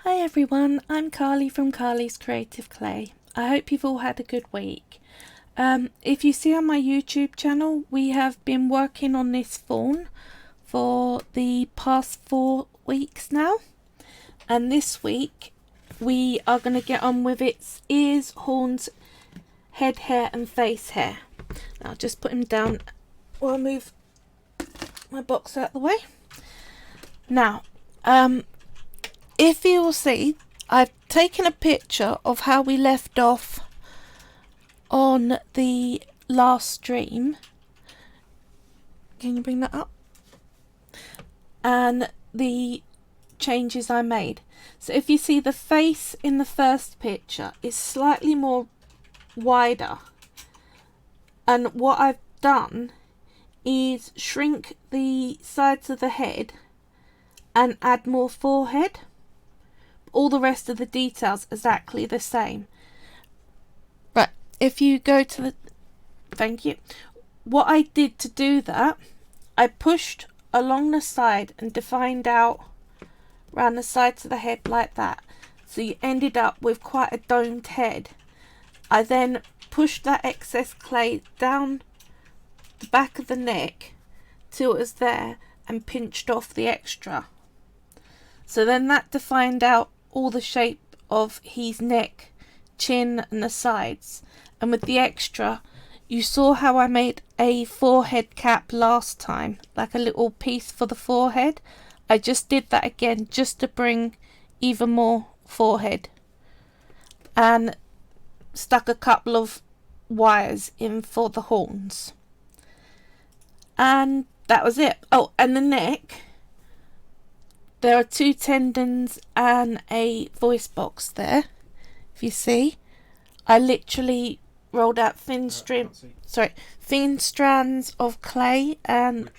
Hi everyone, I'm Carly from Carly's Creative Clay. I hope you've all had a good week. If you see on my YouTube channel, we have been working on this faun for the past 4 weeks now. And this week we are going to get on with its ears, horns, head hair and face hair. Now I'll just put him down while I move my box out of the way. Now, if you will see, I've taken a picture of how we left off on the last stream. Can you bring that up? And the changes I made. So if you see, the face in the first picture is slightly more wider. And what I've done is shrink the sides of the head and add more forehead. All the rest of the details exactly the same. Right, if you go to the... Thank you. What I did to do that, I pushed along the side and defined out around the sides of the head like that. So you ended up with quite a domed head. I then pushed that excess clay down the back of the neck till it was there and pinched off the extra. So then that defined out all the shape of his neck, chin and the sides. And with the extra, you saw how I made a forehead cap last time, like a little piece for the forehead. I just did that again just to bring even more forehead, and stuck a couple of wires in for the horns, and that was it. Oh, and the neck, there are 2 tendons and a voice box there. If you see, I literally rolled out thin strands of clay and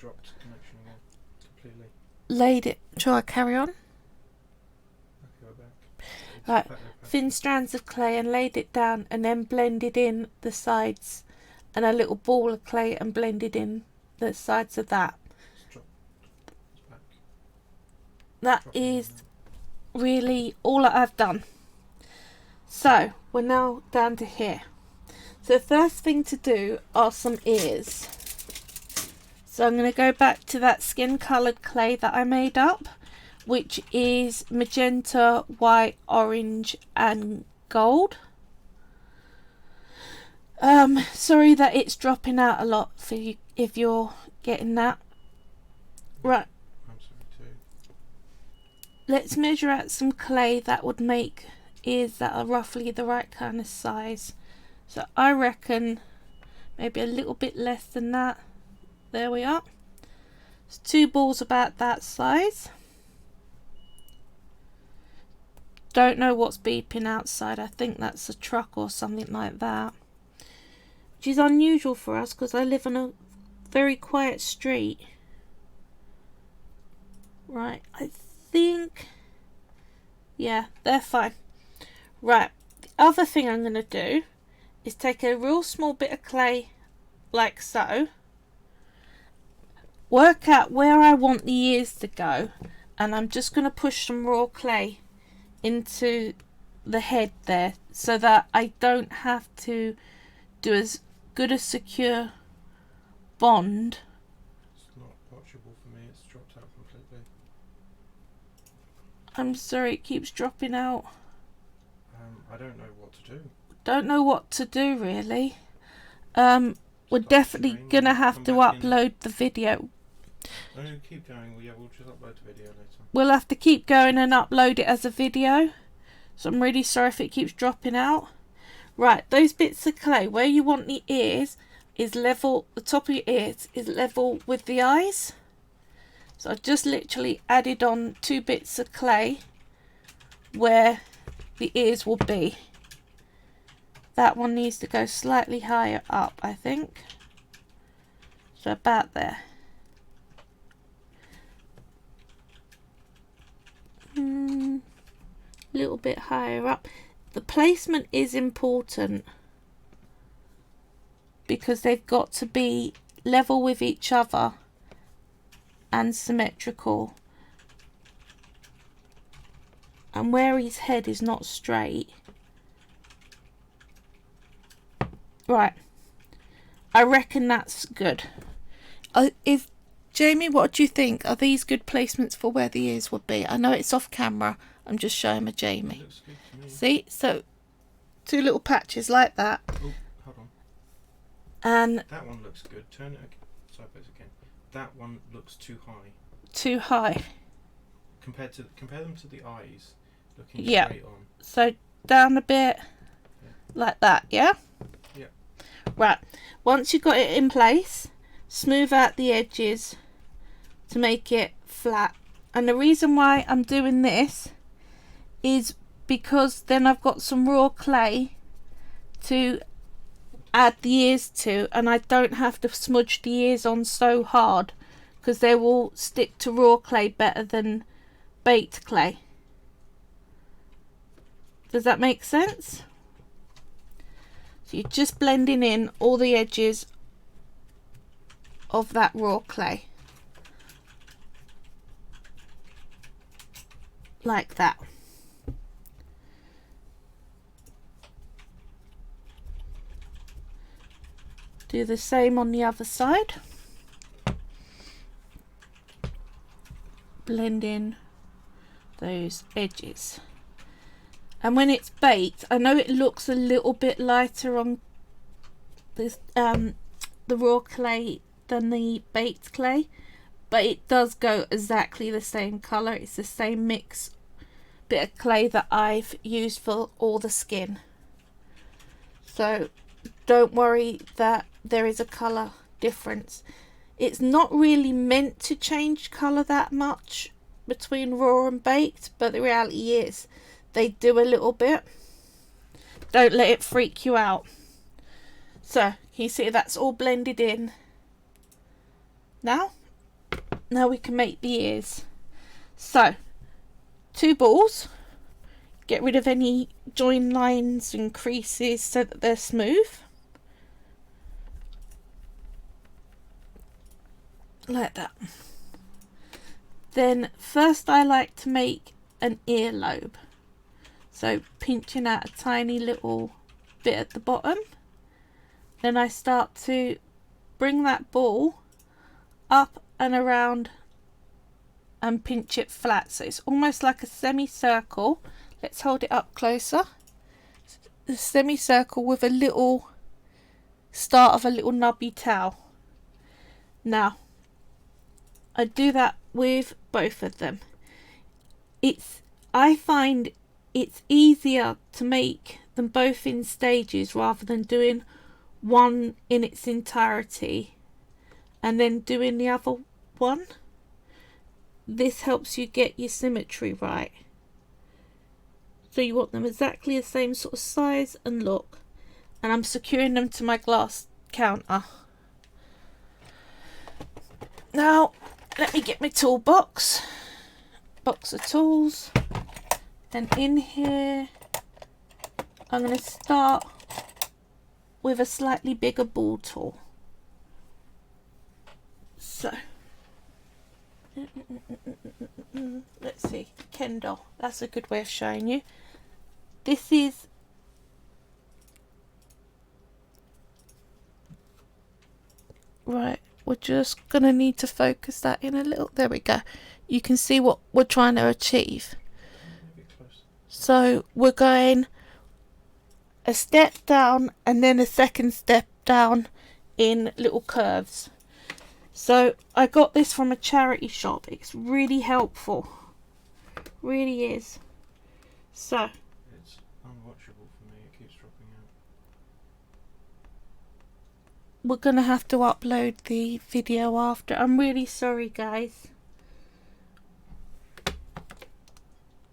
laid it. Shall I carry on? Right, thin strands of clay and laid it down, and then blended in the sides, and a little ball of clay and blended in the sides of that. That is really all that I've done. So we're now down to here. So the first thing to do are some ears. So I'm going to go back to that skin coloured clay that I made up, which is magenta, white, orange and gold. Sorry that it's dropping out a lot for you if you're getting that. Right. Let's measure out some clay that would make ears that are roughly the right kind of size. So I reckon maybe a little bit less than that. There we are. It's 2 balls about that size. Don't know what's beeping outside. I think that's a truck or something like that. Which is unusual for us because I live on a very quiet street. Right, I think, yeah, they're fine. Right, the other thing I'm going to do is take a real small bit of clay like so, work out where I want the ears to go, and I'm just going to push some raw clay into the head there so that I don't have to do as good a secure bond. It's not watchable for me, it's dropped out completely. I'm sorry, it keeps dropping out. I don't know what to do. Don't know what to do really. We're definitely gonna have to upload the video. No, keep going. Yeah, we'll just upload the video later. We'll have to keep going and upload it as a video. So I'm really sorry if it keeps dropping out. Right, those bits of clay, where you want the ears is level, the top of your ears is level with the eyes. So I've just literally added on 2 bits of clay where the ears will be. That one needs to go slightly higher up, I think. So about there. Little bit higher up. The placement is important because they've got to be level with each other and symmetrical. and where his head is not straight. Right, I reckon that's good. Is Jamie, what do you think? Are these good placements for where the ears would be? I know it's off camera. I'm just showing my Jamie. Looks good to me. See, so 2 little patches like that. Oh, hold on. And That one looks good. Turn it sideways again. That one looks too high. too high. Compare them to the eyes looking Yeah. straight on. So down a bit, like that, yeah? Yeah. Right, once you've got it in place, smooth out the edges to make it flat. And the reason why I'm doing this is because then I've got some raw clay to add the ears to, and I don't have to smudge the ears on so hard because they will stick to raw clay better than baked clay. Does that make sense? So you're just blending in all the edges of that raw clay. Like that. Do the same on the other side. Blend in those edges. And when it's baked, I know it looks a little bit lighter on this the raw clay than the baked clay, but it does go exactly the same colour. It's the same mix bit of clay that I've used for all the skin. So don't worry that there is a colour difference. It's not really meant to change colour that much between raw and baked, but the reality is they do a little bit. Don't let it freak you out. So can you see that's all blended in? Now we can make the ears. So 2 balls. Get rid of any join lines and creases so that they're smooth. Like that. Then first I like to make an earlobe. So pinching out a tiny little bit at the bottom. Then I start to bring that ball up and around and pinch it flat. So it's almost like a semicircle. Let's hold it up closer. A semicircle with a little start of a little nubby tail. Now, I do that with both of them. I find it's easier to make them both in stages rather than doing one in its entirety and then doing the other one. This helps you get your symmetry right. So you want them exactly the same sort of size and look. And I'm securing them to my glass counter. Now, let me get my toolbox. Box of tools. And in here, I'm going to start with a slightly bigger ball tool. So, let's see, Kendall, that's a good way of showing you. This is right, we're just gonna need to focus that in a little. There we go. You can see what we're trying to achieve. So we're going a step down and then a second step down in little curves. So I got this from a charity shop. It's really helpful. Really is. So it's unwatchable for me. It keeps dropping out. We're gonna have to upload the video after. I'm really sorry, guys.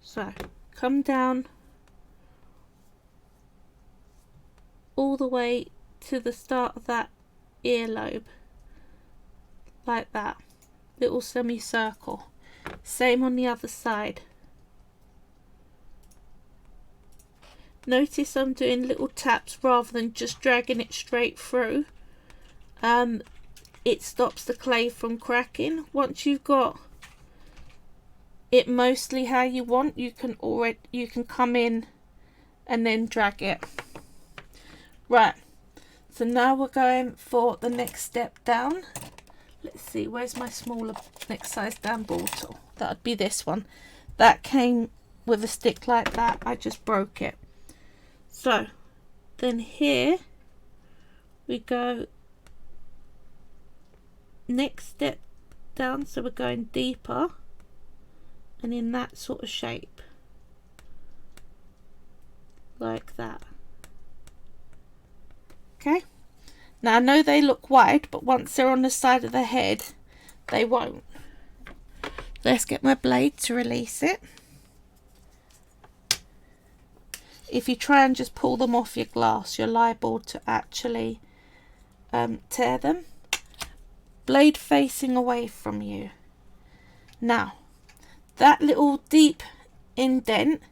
So come down all the way to the start of that earlobe. Like that. Little semicircle. Same on the other side. Notice I'm doing little taps rather than just dragging it straight through. It stops the clay from cracking. Once you've got it mostly how you want. You can come in and then drag it. Right, so now we're going for the next step down. Let's see, where's my smaller next size down ball tool? That would be this one. That came with a stick like that. I just broke it. So then here we go, next step down, so we're going deeper and in that sort of shape, like that. Okay, now I know they look wide, but once they're on the side of the head they won't. Let's get my blade to release it. If you try and just pull them off your glass, you're liable to actually tear them. Blade facing away from you. Now that little deep indent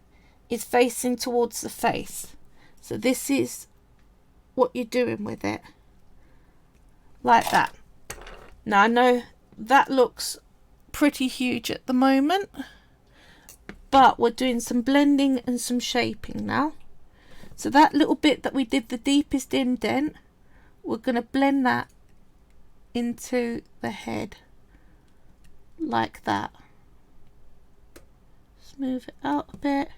is facing towards the face, so this is what you're doing with it, like that. Now I know that looks pretty huge at the moment, but we're doing some blending and some shaping now. So that little bit that we did the deepest indent, we're going to blend that into the head like that. Smooth it out a bit.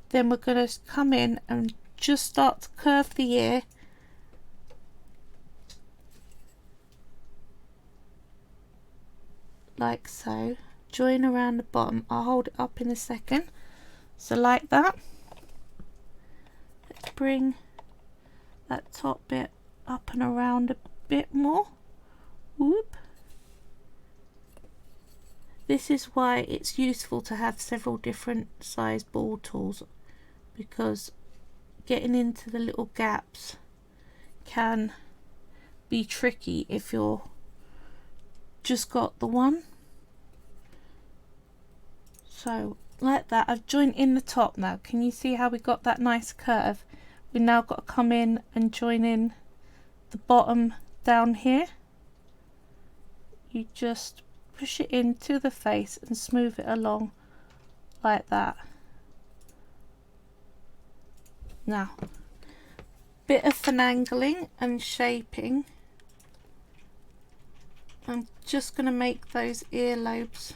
Then we're going to come in and just start to curve the ear like so. Join around the bottom. I'll hold it up in a second. So like that. Let's bring that top bit up and around a bit more. Whoop. This is why it's useful to have several different size ball tools, because getting into the little gaps can be tricky if you're just got the one. So like that, I've joined in the top now. Can you see how we got that nice curve? We now got to come in and join in the bottom down here. You just push it into the face and smooth it along like that. Now, bit of finagling and shaping. I'm just going to make those earlobes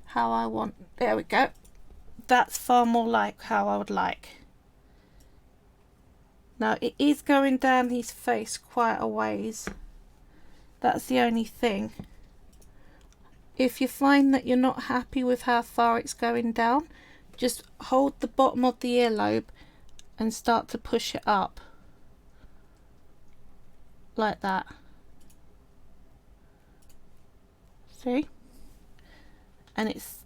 how I want. There we go. That's far more like how I would like. Now it is going down his face quite a ways. That's the only thing. If you find that you're not happy with how far it's going down, just hold the bottom of the earlobe and start to push it up like that. See? And it's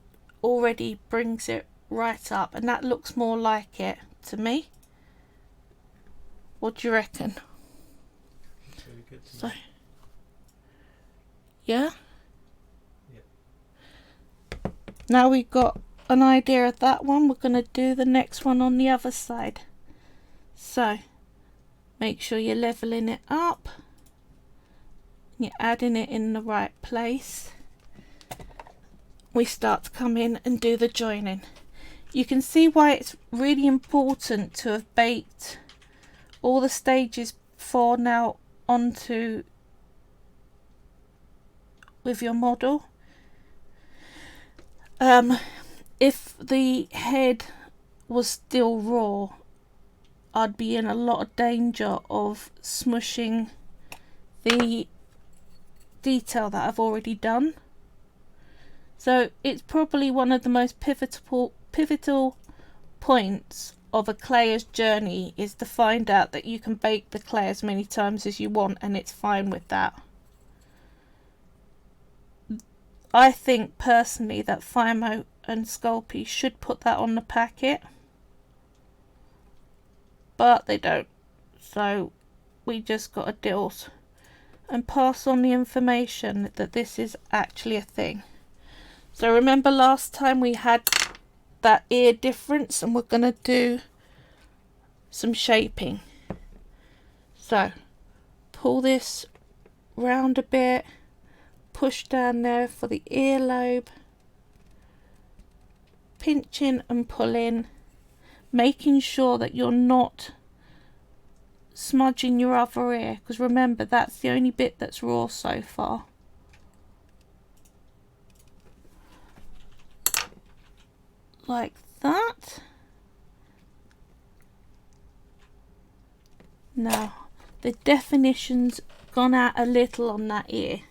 already brings it right up, and that looks more like it to me. What do you reckon? Very good to So, me. yeah? Now we've got an idea of that one, we're going to do the next one on the other side. So make sure you're leveling it up, you're adding it in the right place. We start to come in and do the joining. You can see why it's really important to have baked all the stages before now onto with your model. If the head was still raw, I'd be in a lot of danger of smushing the detail that I've already done. So it's probably one of the most pivotal points of a clayer's journey, is to find out that you can bake the clay as many times as you want and it's fine with that. I think personally that Fimo and Sculpey should put that on the packet, but they don't, so we just got to deal and pass on the information that this is actually a thing. So remember last time we had that ear difference, and we're going to do some shaping. So pull this round a bit, push down there for the earlobe, pinching and pulling, making sure that you're not smudging your other ear, because remember that's the only bit that's raw so far. Like that. Now the definition's gone out a little on that ear,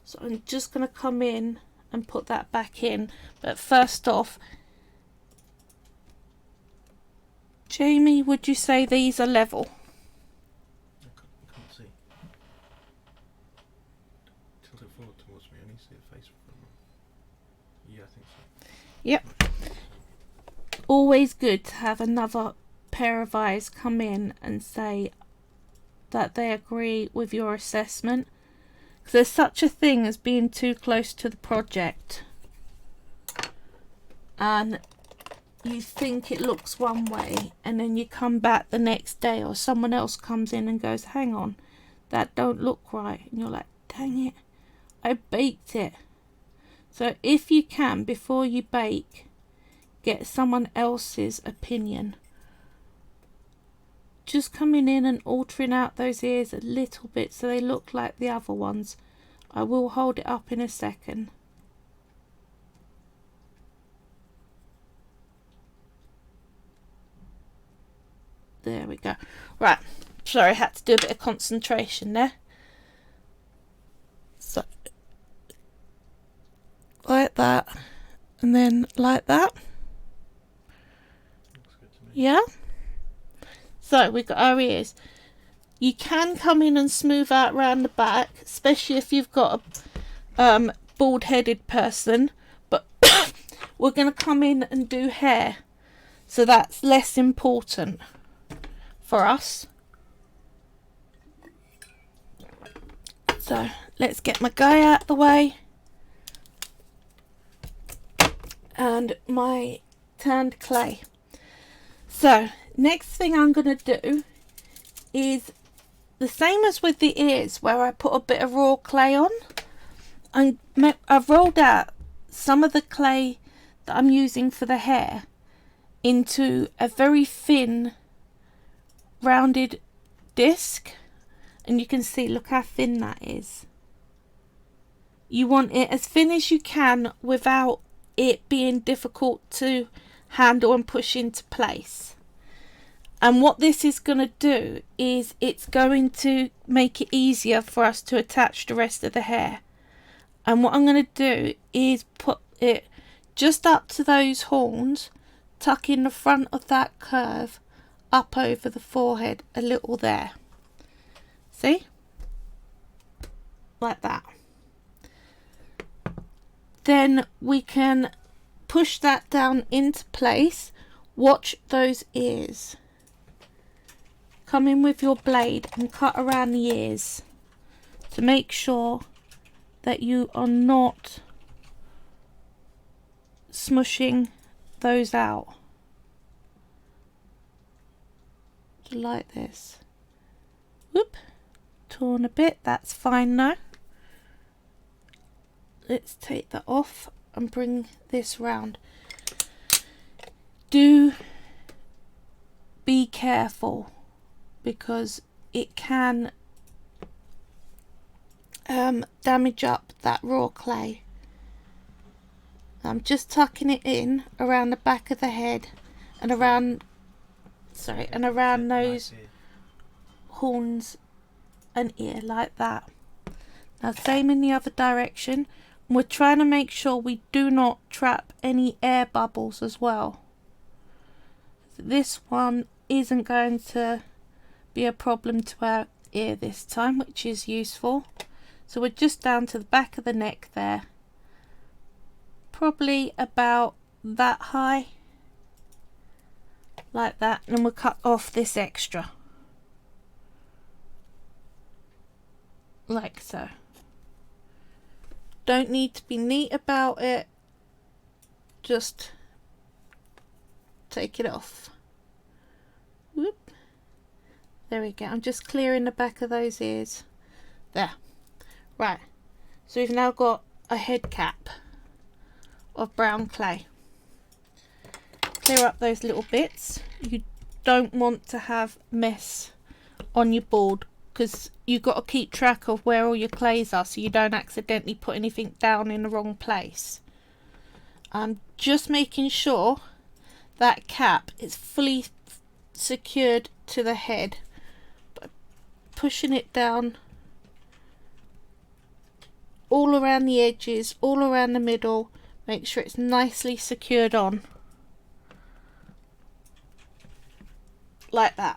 so I'm just going to come in and put that back in. But first off, Jamie, would you say these are level? I can't see. Tilt it forward towards me. I need to see the face from them. Yeah, I think so. Yep. Always good to have another pair of eyes come in and say that they agree with your assessment. Because there's such a thing as being too close to the project. And you think it looks one way, and then you come back the next day, or someone else comes in and goes, hang on, that don't look right, and you're like, dang it, I baked it. So if you can, before you bake, get someone else's opinion. Just coming in and altering out those ears a little bit so they look like the other ones. I will hold it up in a second. There we go. Right, sorry, I had to do a bit of concentration there. So, like that, and then like that. Looks good to me. Yeah? So, we've got our ears. You can come in and smooth out around the back, especially if you've got a bald-headed person, but we're going to come in and do hair, so that's less important for us. So let's get my guy out of the way and my tanned clay. So next thing I'm going to do is the same as with the ears, where I put a bit of raw clay on. I've rolled out some of the clay that I'm using for the hair into a very thin rounded disc, and you can see, look how thin that is. You want it as thin as you can without it being difficult to handle and push into place. And what this is going to do is it's going to make it easier for us to attach the rest of the hair. And what I'm going to do is put it just up to those horns, tuck in the front of that curve, up over the forehead a little there. See? Like that. Then we can push that down into place. Watch those ears. Come in with your blade and cut around the ears to make sure that you are not smushing those out. Like this. Whoop. Torn a bit, that's fine now. Let's take that off and bring this round. Do be careful, because it can damage up that raw clay. I'm just tucking it in around the back of the head and around those horns and ear, like that. Now same in the other direction. We're trying to make sure we do not trap any air bubbles as well. This one isn't going to be a problem to our ear this time, which is useful. So we're just down to the back of the neck there, probably about that high, like that, and we'll cut off this extra like so. Don't need to be neat about it, just take it off. Whoop. There we go. I'm just clearing the back of those ears there. Right, so we've now got a head cap of brown clay. clear up those little bits. You don't want to have mess on your board, because you've got to keep track of where all your clays are so you don't accidentally put anything down in the wrong place. I'm just making sure that cap is fully secured to the head by pushing it down all around the edges, all around the middle. Make sure it's nicely secured on, like that.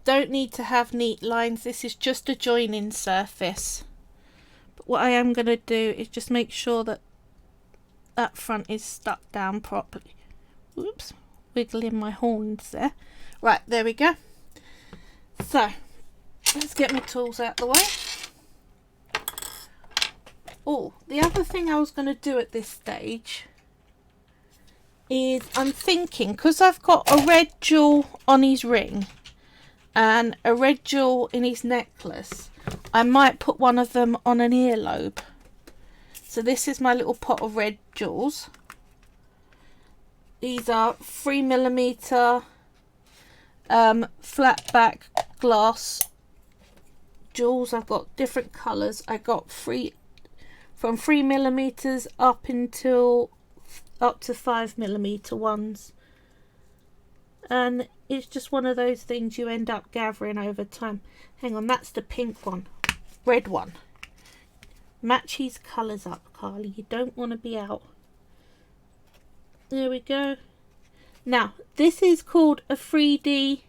Don't need to have neat lines, this is just a joining surface. But what I am going to do is just make sure that that front is stuck down properly. Oops, wiggling my horns there. Right, there we go. So, let's get my tools out the way. Oh, the other thing I was going to do at this stage is I'm thinking, because I've got a red jewel on his ring and a red jewel in his necklace, I might put one of them on an earlobe. So this is my little pot of red jewels. These are 3mm flat back glass jewels. I've got different colours. I got from 3mm up to 5mm ones. And it's just one of those things you end up gathering over time. Hang on, that's the pink one. Red one. Match his colours up, Carly. You don't want to be out. There we go. Now, this is called a 3D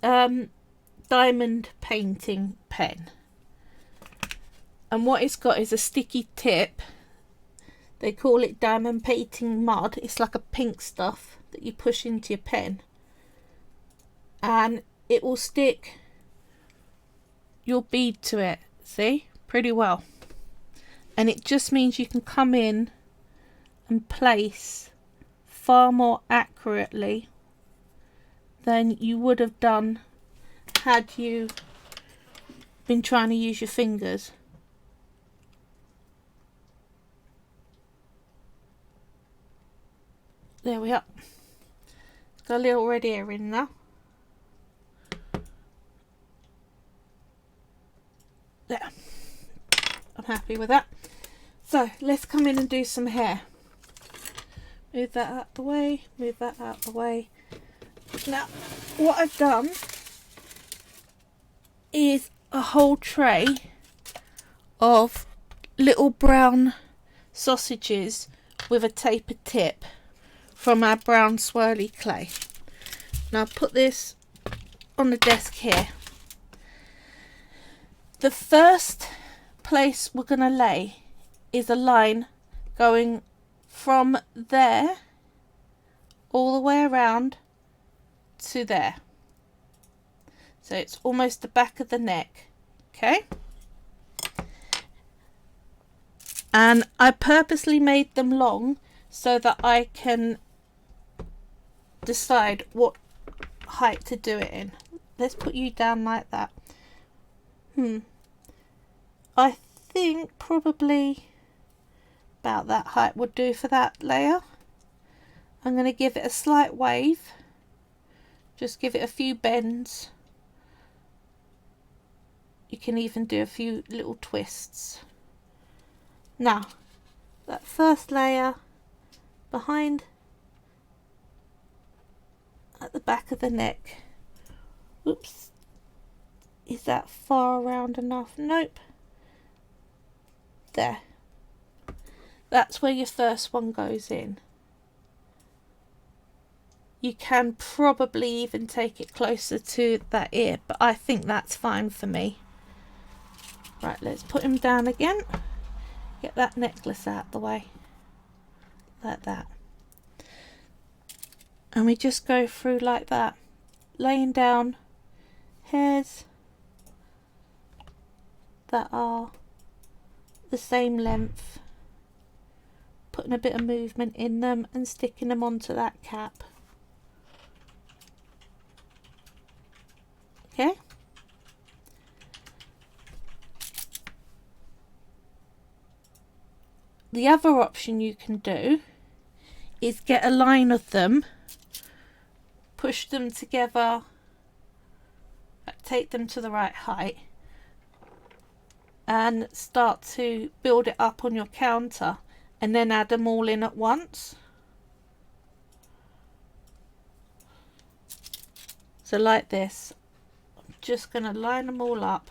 diamond painting pen. And what it's got is a sticky tip. They call it diamond painting mud. It's like a pink stuff that you push into your pen. And it will stick your bead to it. See? Pretty well. And it just means you can come in and place far more accurately than you would have done had you been trying to use your fingers. There we are. It's got a little red ear in now. There. I'm happy with that. So let's come in and do some hair. Move that out the way. Move that out the way. Now, what I've done is a whole tray of little brown sausages with a tapered tip from our brown swirly clay. Now I'll put this on the desk here. The first place we're going to lay is a line going from there all the way around to there. So it's almost the back of the neck. Okay? And I purposely made them long so that I can decide what height to do it in. Let's put you down like that. I think probably about that height would do for that layer. I'm going to give it a slight wave. Just give it a few bends. You can even do a few little twists. Now, that first layer behind at the back of the neck. Oops. Is that far around enough? Nope. There. That's where your first one goes in. You can probably even take it closer to that ear, but I think that's fine for me. Right, let's put him down again. Get that necklace out the way. Like that. And we just go through like that. Laying down hairs that are the same length. Putting a bit of movement in them and sticking them onto that cap. Okay? The other option you can do is get a line of them, push them together, take them to the right height, and start to build it up on your counter, and then add them all in at once. So like this. I'm just going to line them all up.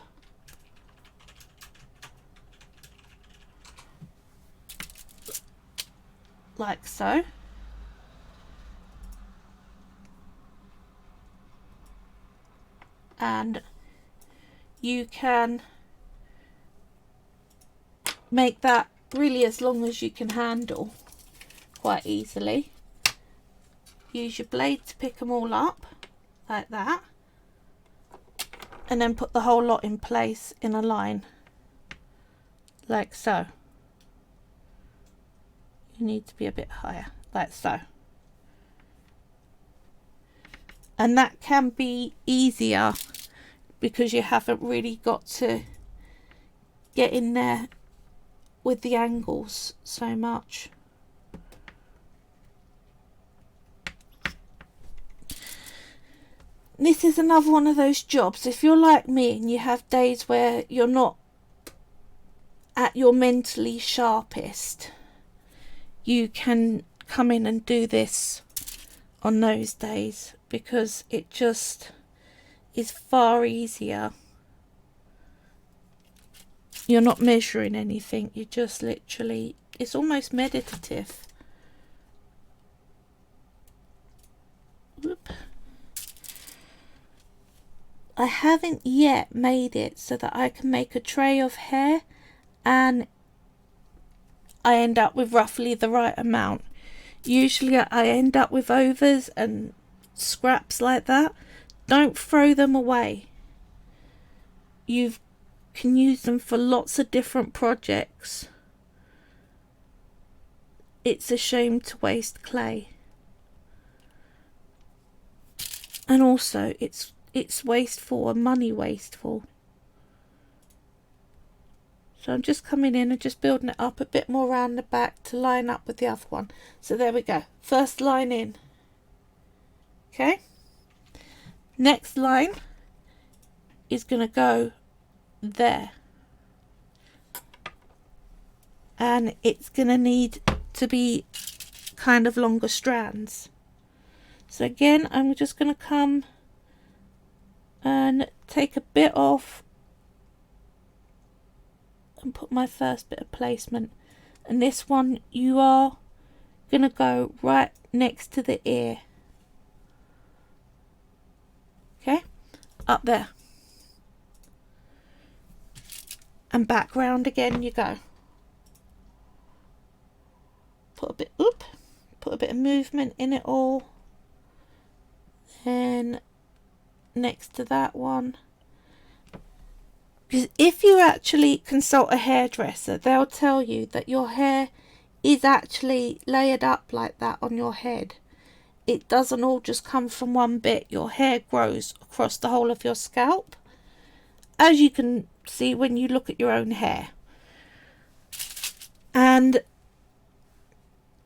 Like so. And you can make that really as long as you can handle quite easily. Use your blade to pick them all up like that, and then put the whole lot in place in a line like so. You need to be a bit higher, like so. And that can be easier because you haven't really got to get in there with the angles so much. This is another one of those jobs. If you're like me and you have days where you're not at your mentally sharpest, you can come in and do this on those days, because it just is far easier. You're not measuring anything, you just literally, it's almost meditative. Whoop. I haven't yet made it so that I can make a tray of hair and I end up with roughly the right amount. Usually I end up with overs and scraps like that. Don't throw them away. You can use them for lots of different projects. It's a shame to waste clay. And also it's wasteful and money wasteful. So I'm just coming in and just building it up a bit more around the back to line up with the other one. So there we go. First line in. Okay. Next line is going to go there. And it's going to need to be kind of longer strands. So again, I'm just going to come and take a bit off and put my first bit of placement, and this one you are going to go right next to the ear. Okay, up there and back round again you go. Put a bit of movement in it all. Then next to that one, because if you actually consult a hairdresser, they'll tell you that your hair is actually layered up like that on your head. It doesn't all just come from one bit. Your hair grows across the whole of your scalp, as you can see when you look at your own hair. And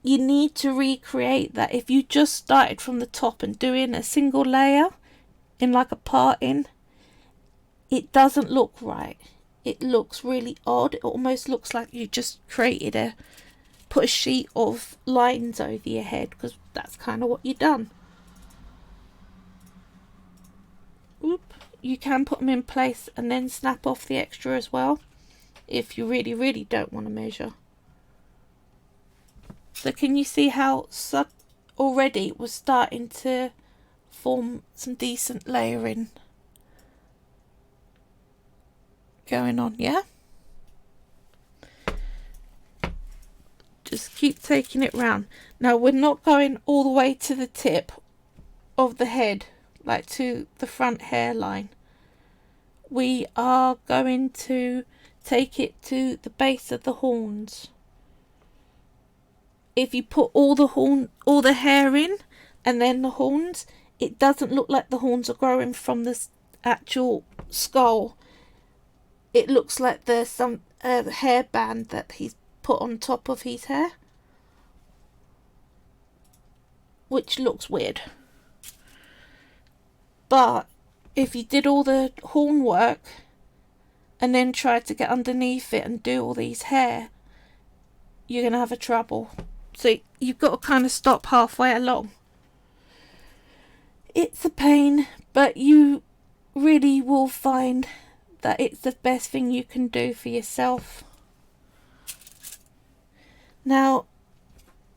you need to recreate that. If you just started from the top and doing a single layer in like a parting, it doesn't look right. It looks really odd. It almost looks like you just put a sheet of lines over your head, because that's kind of what you've done. Oop. You can put them in place and then snap off the extra as well, if you really, really don't want to measure. So can you see how already we're starting to form some decent layering going on, yeah? Just keep taking it round. Now we're not going all the way to the tip of the head, like to the front hairline. We are going to take it to the base of the horns. If you put all the hair in and then the horns, it doesn't look like the horns are growing from the actual skull. It looks like there's some hairband that he's put on top of his hair. which looks weird. But if you did all the horn work and then tried to get underneath it and do all these hair, you're going to have a trouble. So you've got to kind of stop halfway along. It's a pain, but you really will find that it's the best thing you can do for yourself. Now,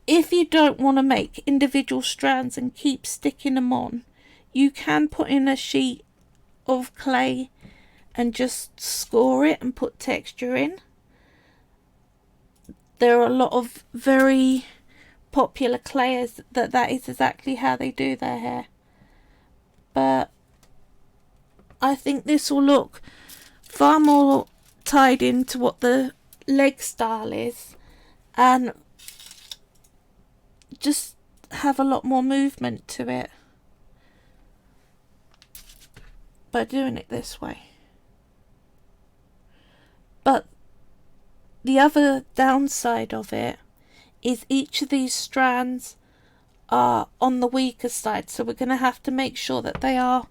if you don't want to make individual strands and keep sticking them on, you can put in a sheet of clay and just score it and put texture in. There are a lot of very popular clayers that is exactly how they do their hair. But I think this will look far more tied into what the leg style is and just have a lot more movement to it by doing it this way. But the other downside of it is each of these strands are on the weaker side, so we're going to have to make sure that they are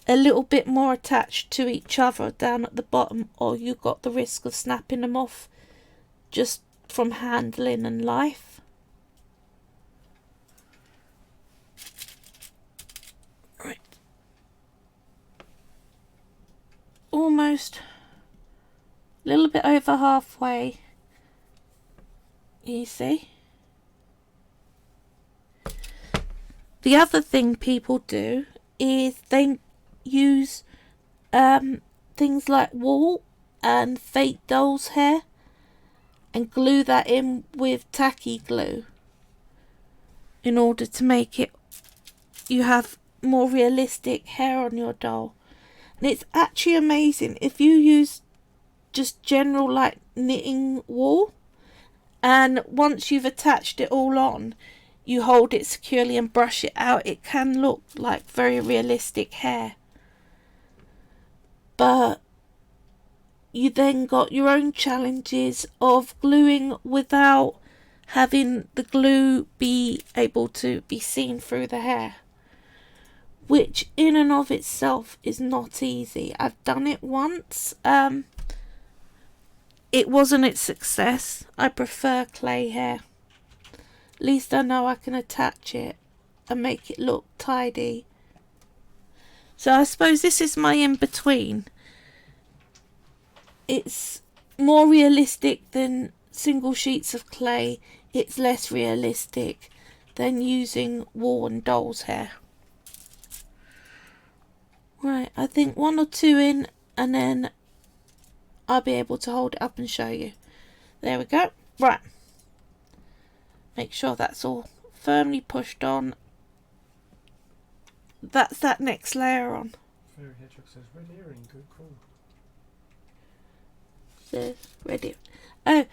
a little bit more attached to each other down at the bottom, or you've got the risk of snapping them off just from handling and life. Right. Almost a little bit over halfway. You see? The other thing people do is they use things like wool and fake doll's hair and glue that in with tacky glue in order to make it you have more realistic hair on your doll. And it's actually amazing if you use just general like knitting wool, and once you've attached it all on, you hold it securely and brush it out, it can look like very realistic hair. But you then got your own challenges of gluing without having the glue be able to be seen through the hair, which in and of itself is not easy. I've done it once. It wasn't a success. I prefer clay hair. At least I know I can attach it and make it look tidy. So I suppose this is my in-between. It's more realistic than single sheets of clay. It's less realistic than using wool and doll's hair. Right, I think 1 or 2 in, and then I'll be able to hold it up and show you. There we go. Right. Make sure that's all firmly pushed on. That's that next layer on. Fairy Hedgehog says red earring, good call. So, ready. Oh,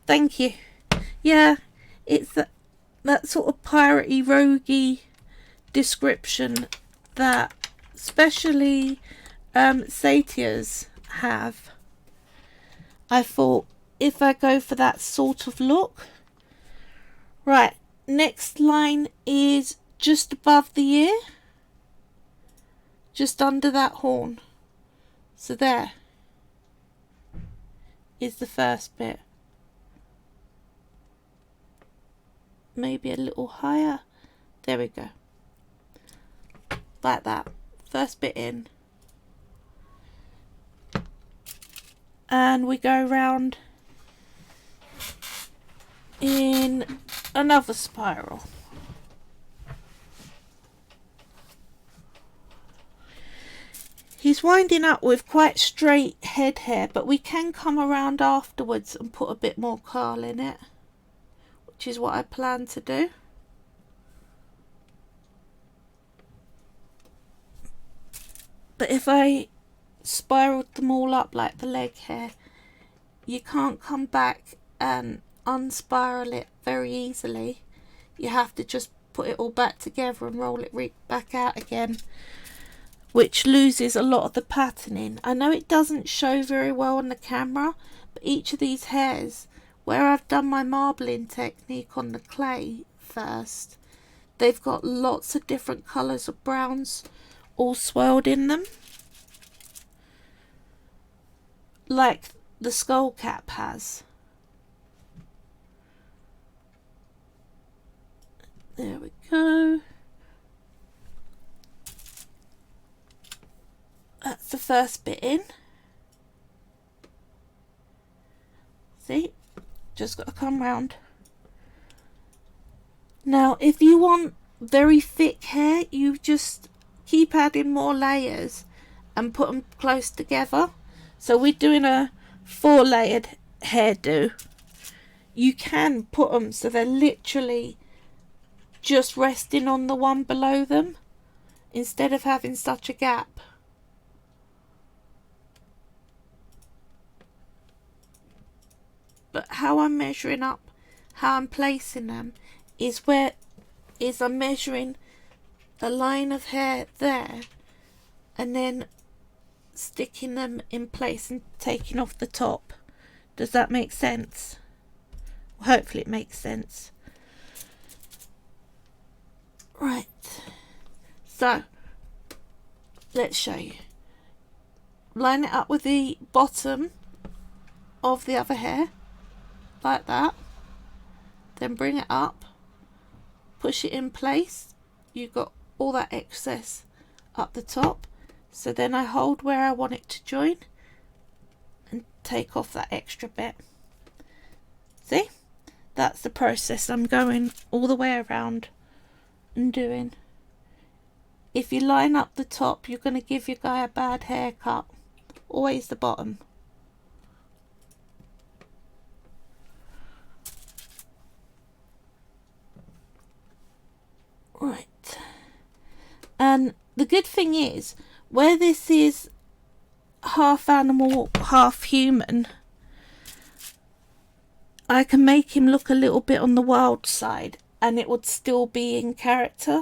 thank you. Yeah, it's that sort of piratey, roguey description that especially satyrs have. I thought if I go for that sort of look. Right, next line is just above the ear, just under that horn. So there is the first bit. Maybe a little higher. There we go. Like that. First bit in. And we go round in another spiral. He's winding up with quite straight head hair, but we can come around afterwards and put a bit more curl in it, which is what I plan to do. But if I spiraled them all up like the leg hair, you can't come back and unspiral it very easily. You have to just put it all back together and roll it back out again, which loses a lot of the patterning. I know it doesn't show very well on the camera, but each of these hairs, where I've done my marbling technique on the clay first, they've got lots of different colours of browns all swirled in them, like the skull cap has. There we go. That's the first bit in. See? Just got to come round. Now, if you want very thick hair, you just keep adding more layers and put them close together. So we're doing a 4-layered hairdo. You can put them so they're literally just resting on the one below them instead of having such a gap. But how I'm measuring up, how I'm placing them is I'm measuring a line of hair there and then sticking them in place and taking off the top. Does that make sense? Hopefully it makes sense. Right, so let's show you. Line it up with the bottom of the other hair like that, then bring it up, push it in place. You've got all that excess up the top, so then I hold where I want it to join and take off that extra bit. See, that's the process I'm going all the way around and doing. If you line up the top, you're going to give your guy a bad haircut. Always the bottom. Right, and the good thing is, where this is half animal, half human, I can make him look a little bit on the wild side and it would still be in character.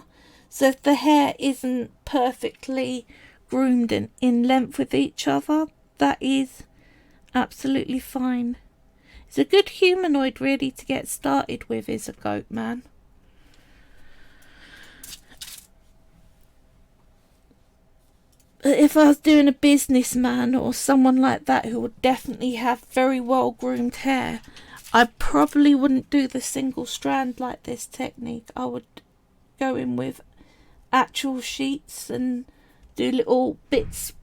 So if the hair isn't perfectly groomed and in length with each other, that is absolutely fine. It's a good humanoid really to get started with, is a goat man. If I was doing a businessman or someone like that who would definitely have very well groomed hair, I probably wouldn't do the single strand like this technique. I would go in with actual sheets and do little bits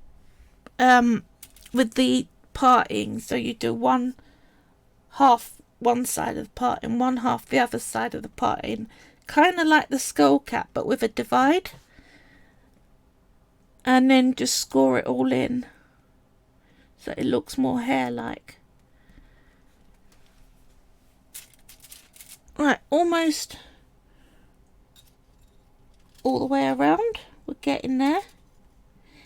with the parting. So you do one half one side of the parting, one half the other side of the parting, kind of like the skull cap but with a divide, and then just score it all in so it looks more hair-like. Right, almost all the way around. We're getting there.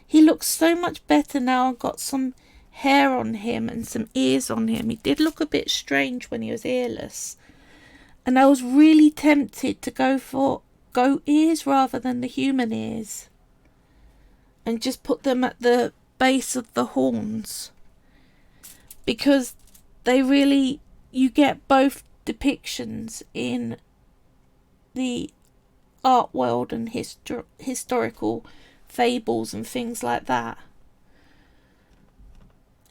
He looks so much better now. I've got some hair on him and some ears on him. He did look a bit strange when he was earless, and I was really tempted to go for goat ears rather than the human ears and just put them at the base of the horns, because they really, you get both depictions in the art world and historical fables and things like that.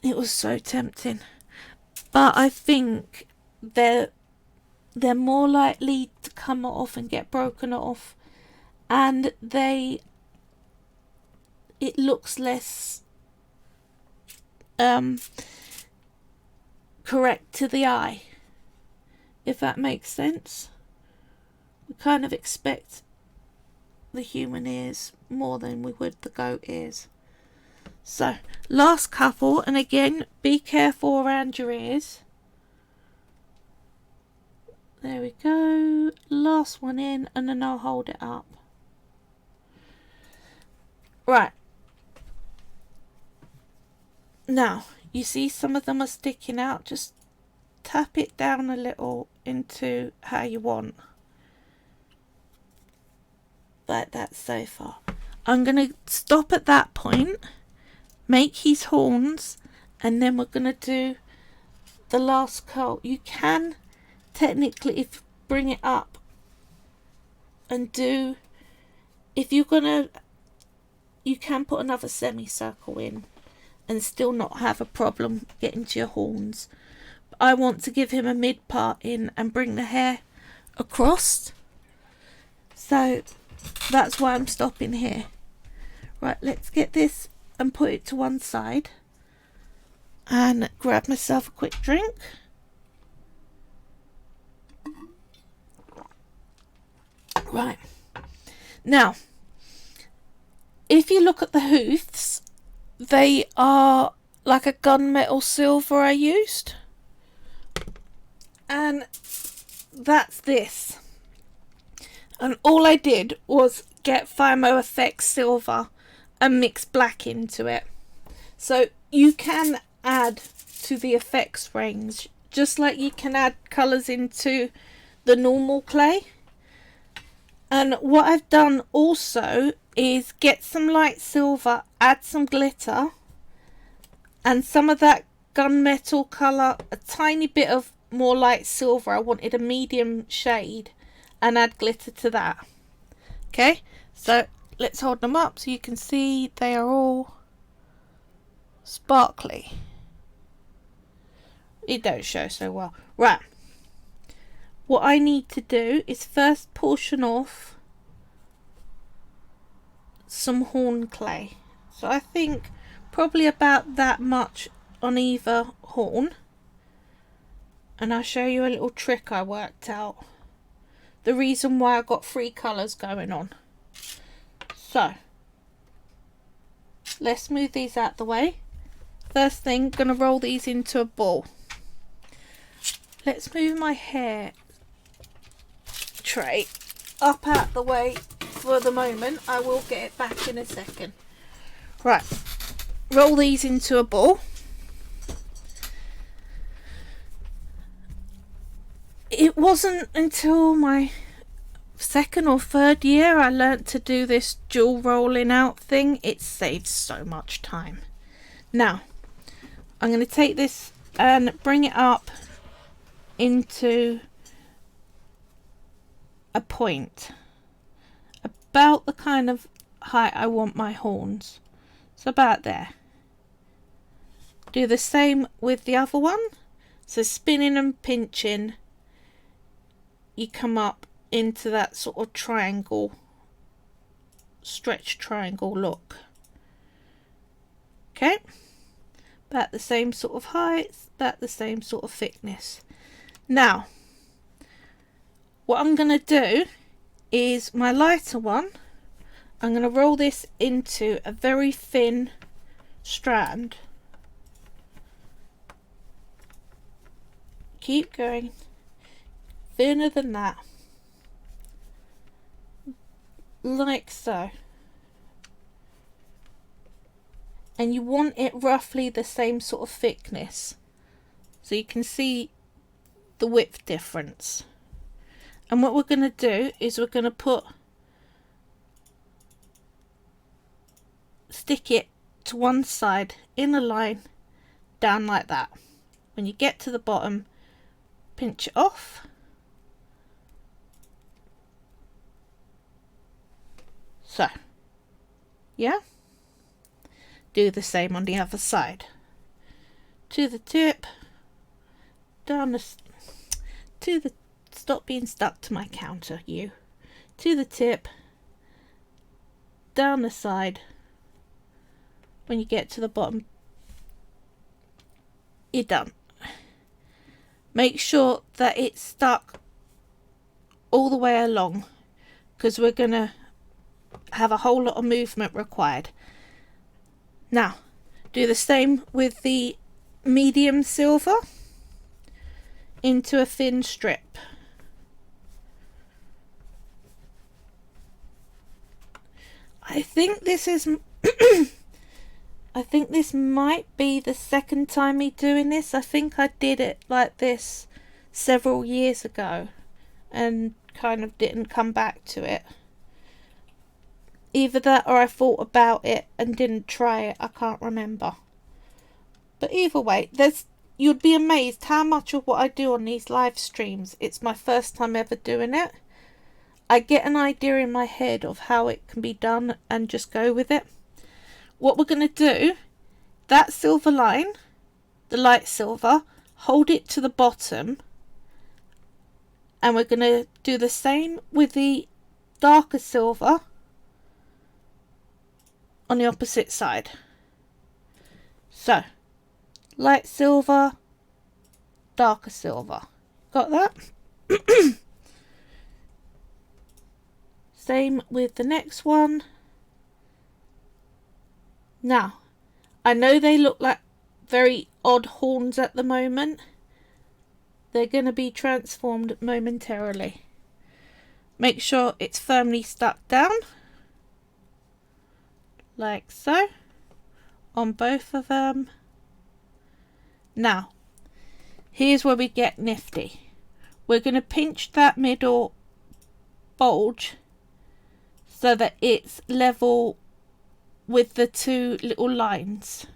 It was so tempting, but I think they're more likely to come off and get broken off, and it looks less correct to the eye, if that makes sense. We kind of expect the human ears more than we would the goat ears. So, last couple, and again, be careful around your ears. There we go. Last one in, and then I'll hold it up. Right. Now, you see some of them are sticking out. Just tap it down a little into how you want. Like that so far. I'm going to stop at that point, make his horns, and then we're going to do the last curl. You can technically, if bring it up and do, if you're gonna, you can put another semicircle in and still not have a problem getting to your horns. But I want to give him a mid part in and bring the hair across. So that's why I'm stopping here. Right, let's get this and put it to one side and grab myself a quick drink. Right, now if you look at the hoofs, they are like a gunmetal silver I used, and that's this. And all I did was get Fimo Effects silver and mix black into it. So you can add to the effects range just like you can add colours into the normal clay. And what I've done also is get some light silver, add some glitter and some of that gunmetal colour, a tiny bit of more light silver. I wanted a medium shade, and add glitter to that. Okay, so let's hold them up so you can see they are all sparkly. It don't show so well. Right, what I need to do is first portion off some horn clay. So I think probably about that much on either horn. And I'll show you a little trick I worked out. The reason why I got 3 colours going on. So let's move these out the way. First thing, gonna roll these into a ball. Let's move my hair tray up out the way for the moment. I will get it back in a second. Right, roll these into a ball. It wasn't until my 2nd or 3rd year I learnt to do this dual rolling out thing. It saves so much time. Now I'm going to take this and bring it up into a point about the kind of height I want my horns. So about there. Do the same with the other one. So spinning and pinching, you come up into that sort of triangle, stretch triangle look. Okay, about the same sort of height, about the same sort of thickness. Now what I'm going to do is my lighter one, I'm going to roll this into a very thin strand. Keep going, thinner than that, like so. And you want it roughly the same sort of thickness so you can see the width difference. And what we're going to do is we're going to stick it to one side in a line down like that. When you get to the bottom, pinch it off. So, yeah. Do the same on the other side. To the tip, down the, to the, stop being stuck to my counter, you. To the tip, down the side. When you get to the bottom, you're done. Make sure that it's stuck all the way along, because we're going to have a whole lot of movement required. Now, do the same with the medium silver into a thin strip. I think this is I think this might be the 2nd time me doing this. I think I did it like this several years ago and kind of didn't come back to it. Either that or I thought about it and didn't try it. I can't remember. But either way, you'd be amazed how much of what I do on these live streams, it's my first time ever doing it. I get an idea in my head of how it can be done and just go with it. What we're going to do, that silver line, the light silver, hold it to the bottom, and we're going to do the same with the darker silver on the opposite side. So, light silver, darker silver. Got that? Same with the next one. Now, I know they look like very odd horns at the moment. They're going to be transformed momentarily. Make sure it's firmly stuck down, like so, on both of them. Now, here's where we get nifty. We're going to pinch that middle bulge so that it's level with the two little lines.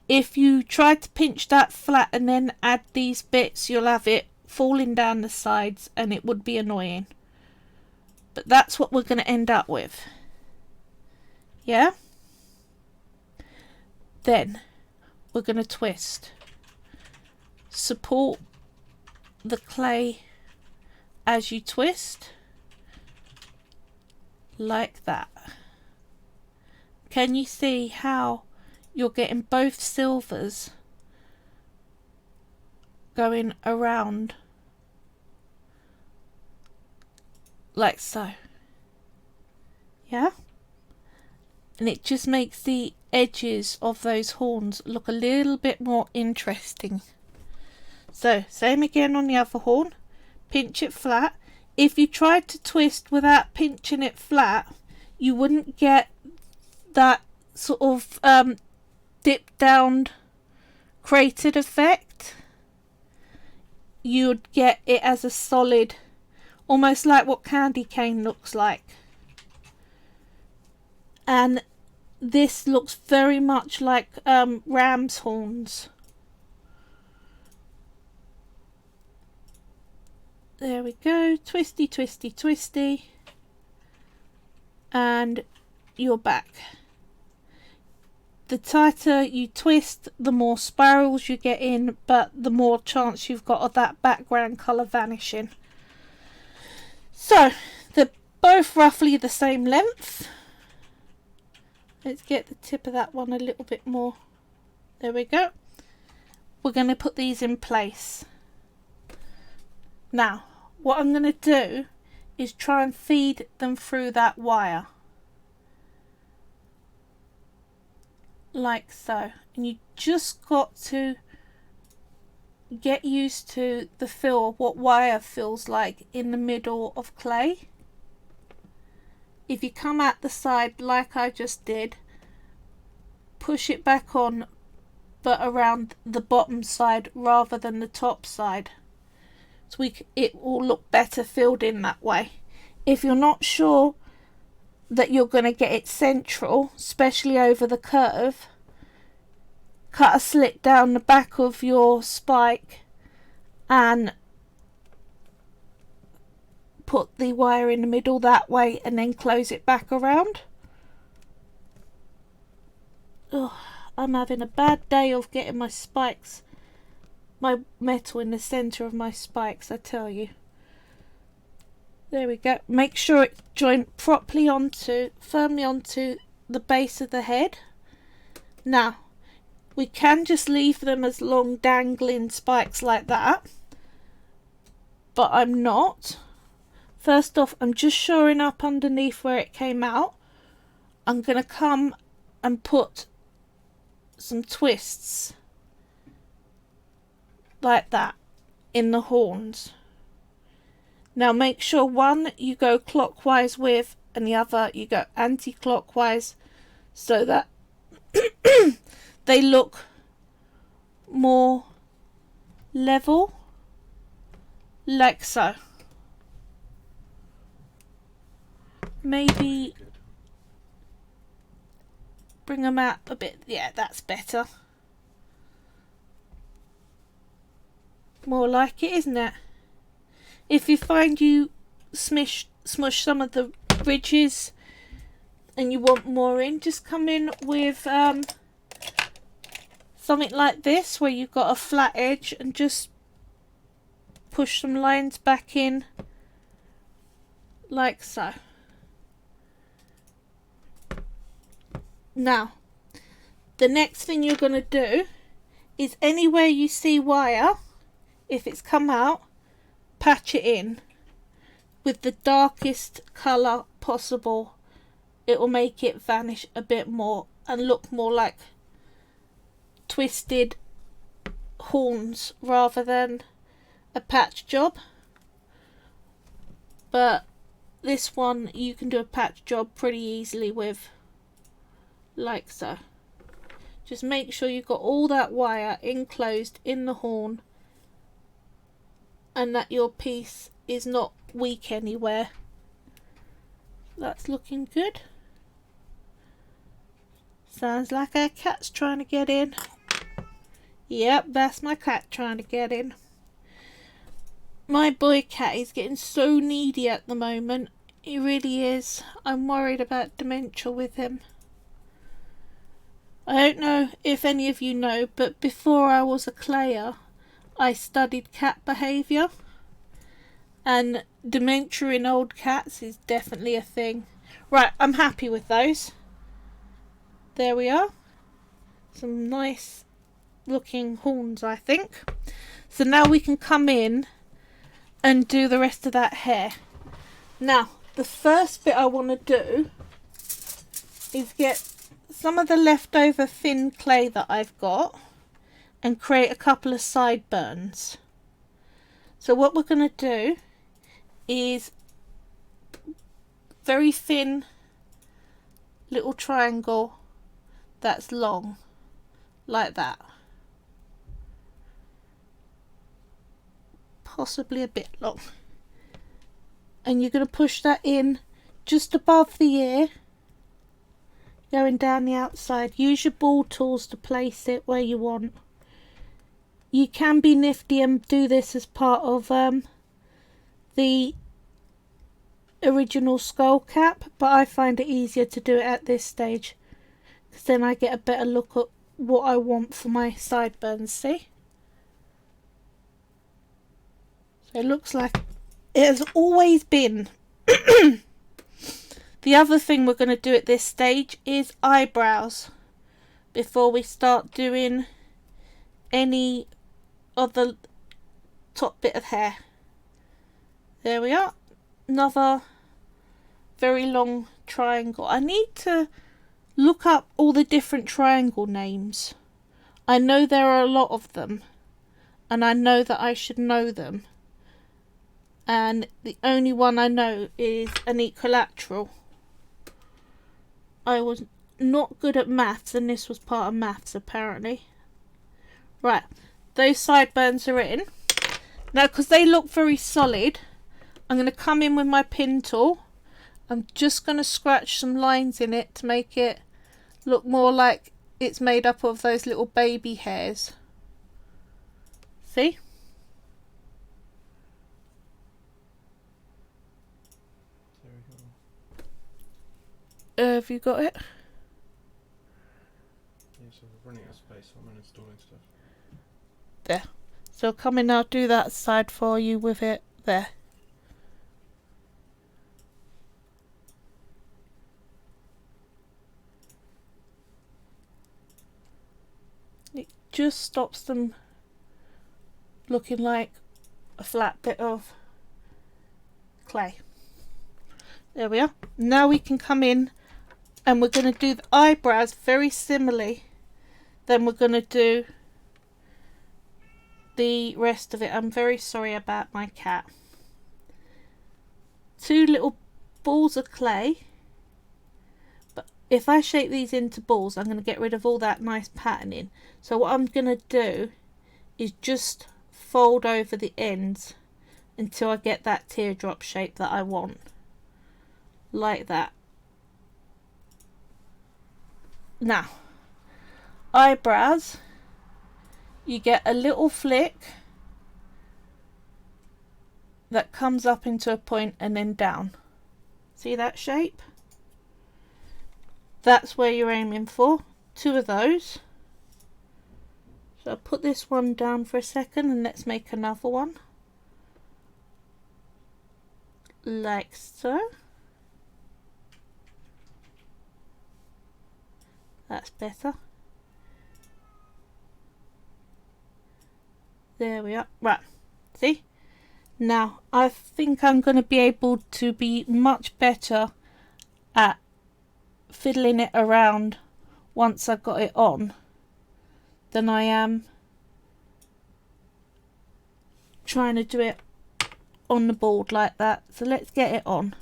If you try to pinch that flat and then add these bits, you'll have it falling down the sides and it would be annoying. But that's what we're going to end up with. Yeah? Then we're going to twist. Support the clay as you twist. Like that. Can you see how you're getting both silvers going around like so? Yeah? And it just makes the edges of those horns look a little bit more interesting. So, same again on the other horn. Pinch it flat. If you tried to twist without pinching it flat, you wouldn't get that sort of dip down cratered effect. You'd get it as a solid, almost like what candy cane looks like. And this looks very much like ram's horns. There we go. Twisty, twisty, twisty. And you're back. The tighter you twist, the more spirals you get in, but the more chance you've got of that background colour vanishing. So, they're both roughly the same length. Let's get the tip of that one a little bit more. There we go. We're going to put these in place. Now, what I'm going to do is try and feed them through that wire. Like so. And you just got to get used to the feel of what wire feels like in the middle of clay. If you come at the side like I just did, push it back on, but around the bottom side rather than the top side. So it will look better filled in that way. If you're not sure that you're going to get it central, especially over the curve, cut a slit down the back of your spike and put the wire in the middle that way and then close it back around. Ugh, I'm having a bad day of getting my spikes, my metal in the centre of my spikes, I tell you. There we go. Make sure it's joined properly firmly onto the base of the head. Now, we can just leave them as long dangling spikes like that, but I'm not. First off, I'm just shoring up underneath where it came out. I'm going to come and put some twists like that in the horns. Now make sure one you go clockwise with and the other you go anti-clockwise so that they look more level, like so. Maybe bring them out a bit. Yeah, that's better. More like it, isn't it? If you find you smish smush some of the ridges and you want more in, just come in with something like this where you've got a flat edge and just push some lines back in like so. Now the next thing you're going to do is anywhere you see wire, if it's come out, patch it in with the darkest colour possible. It will make it vanish a bit more and look more like twisted horns rather than a patch job. But this one you can do a patch job pretty easily with, like so. Just make sure you've got all that wire enclosed in the horn and that your piece is not weak anywhere. That's looking good. Sounds like our cat's trying to get in. Yep, that's my cat trying to get in. My boy cat is getting so needy at the moment. He really is. I'm worried about dementia with him. I don't know if any of you know, but before I was a clayer, I studied cat behaviour. And dementia in old cats is definitely a thing. Right, I'm happy with those. There we are. Some nice looking horns, I think. So now we can come in and do the rest of that hair. Now, the first bit I want to do is get some of the leftover thin clay that I've got and create a couple of sideburns. So what we're going to do is very thin little triangle that's long, like that. Possibly a bit long. And you're going to push that in just above the ear, going down the outside. Use your ball tools to place it where you want. You can be nifty and do this as part of the original skull cap, but I find it easier to do it at this stage because then I get a better look at what I want for my sideburns. See? So it looks like it has always been. The other thing we're going to do at this stage is eyebrows before we start doing any of the top bit of hair. There we are. Another very long triangle. I need to look up all the different triangle names. I know there are a lot of them and I know that I should know them. And the only one I know is an equilateral. I was not good at maths and this was part of maths apparently. Right, those sideburns are in. Now because they look very solid, I'm going to come in with my pin tool. I'm just going to scratch some lines in it to make it look more like it's made up of those little baby hairs. See? Have you got it? Yeah, so we're running out of space, so I'm installing stuff. There. So come in, I'll do that side for you with it there. It just stops them looking like a flat bit of clay. There we are. Now we can come in and we're going to do the eyebrows very similarly. Then we're going to do the rest of it. I'm very sorry about my cat. 2 little balls of clay. But if I shape these into balls, I'm going to get rid of all that nice patterning. So what I'm going to do is just fold over the ends until I get that teardrop shape that I want. Like that. Now, eyebrows, you get a little flick that comes up into a point and then down. See that shape? That's where you're aiming for. 2 of those. So I'll put this one down for a second and let's make another one. Like so. That's better. There we are. Right. See? Now, I think I'm going to be able to be much better at fiddling it around once I've got it on than I am trying to do it on the board like that. So let's get it on.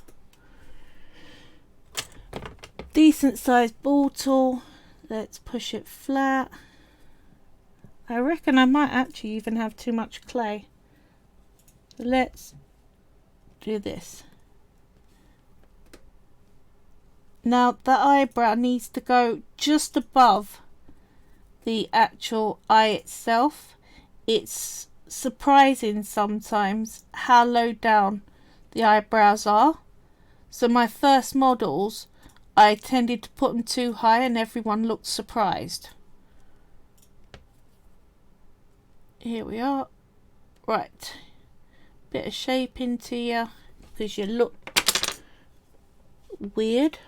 Decent sized ball tool. Let's push it flat. I reckon I might actually even have too much clay. Let's do this. Now the eyebrow needs to go just above the actual eye itself. It's surprising sometimes how low down the eyebrows are. So my first models, I tended to put them too high and everyone looked surprised. Here we are. Right. Bit of shape into you because you look weird.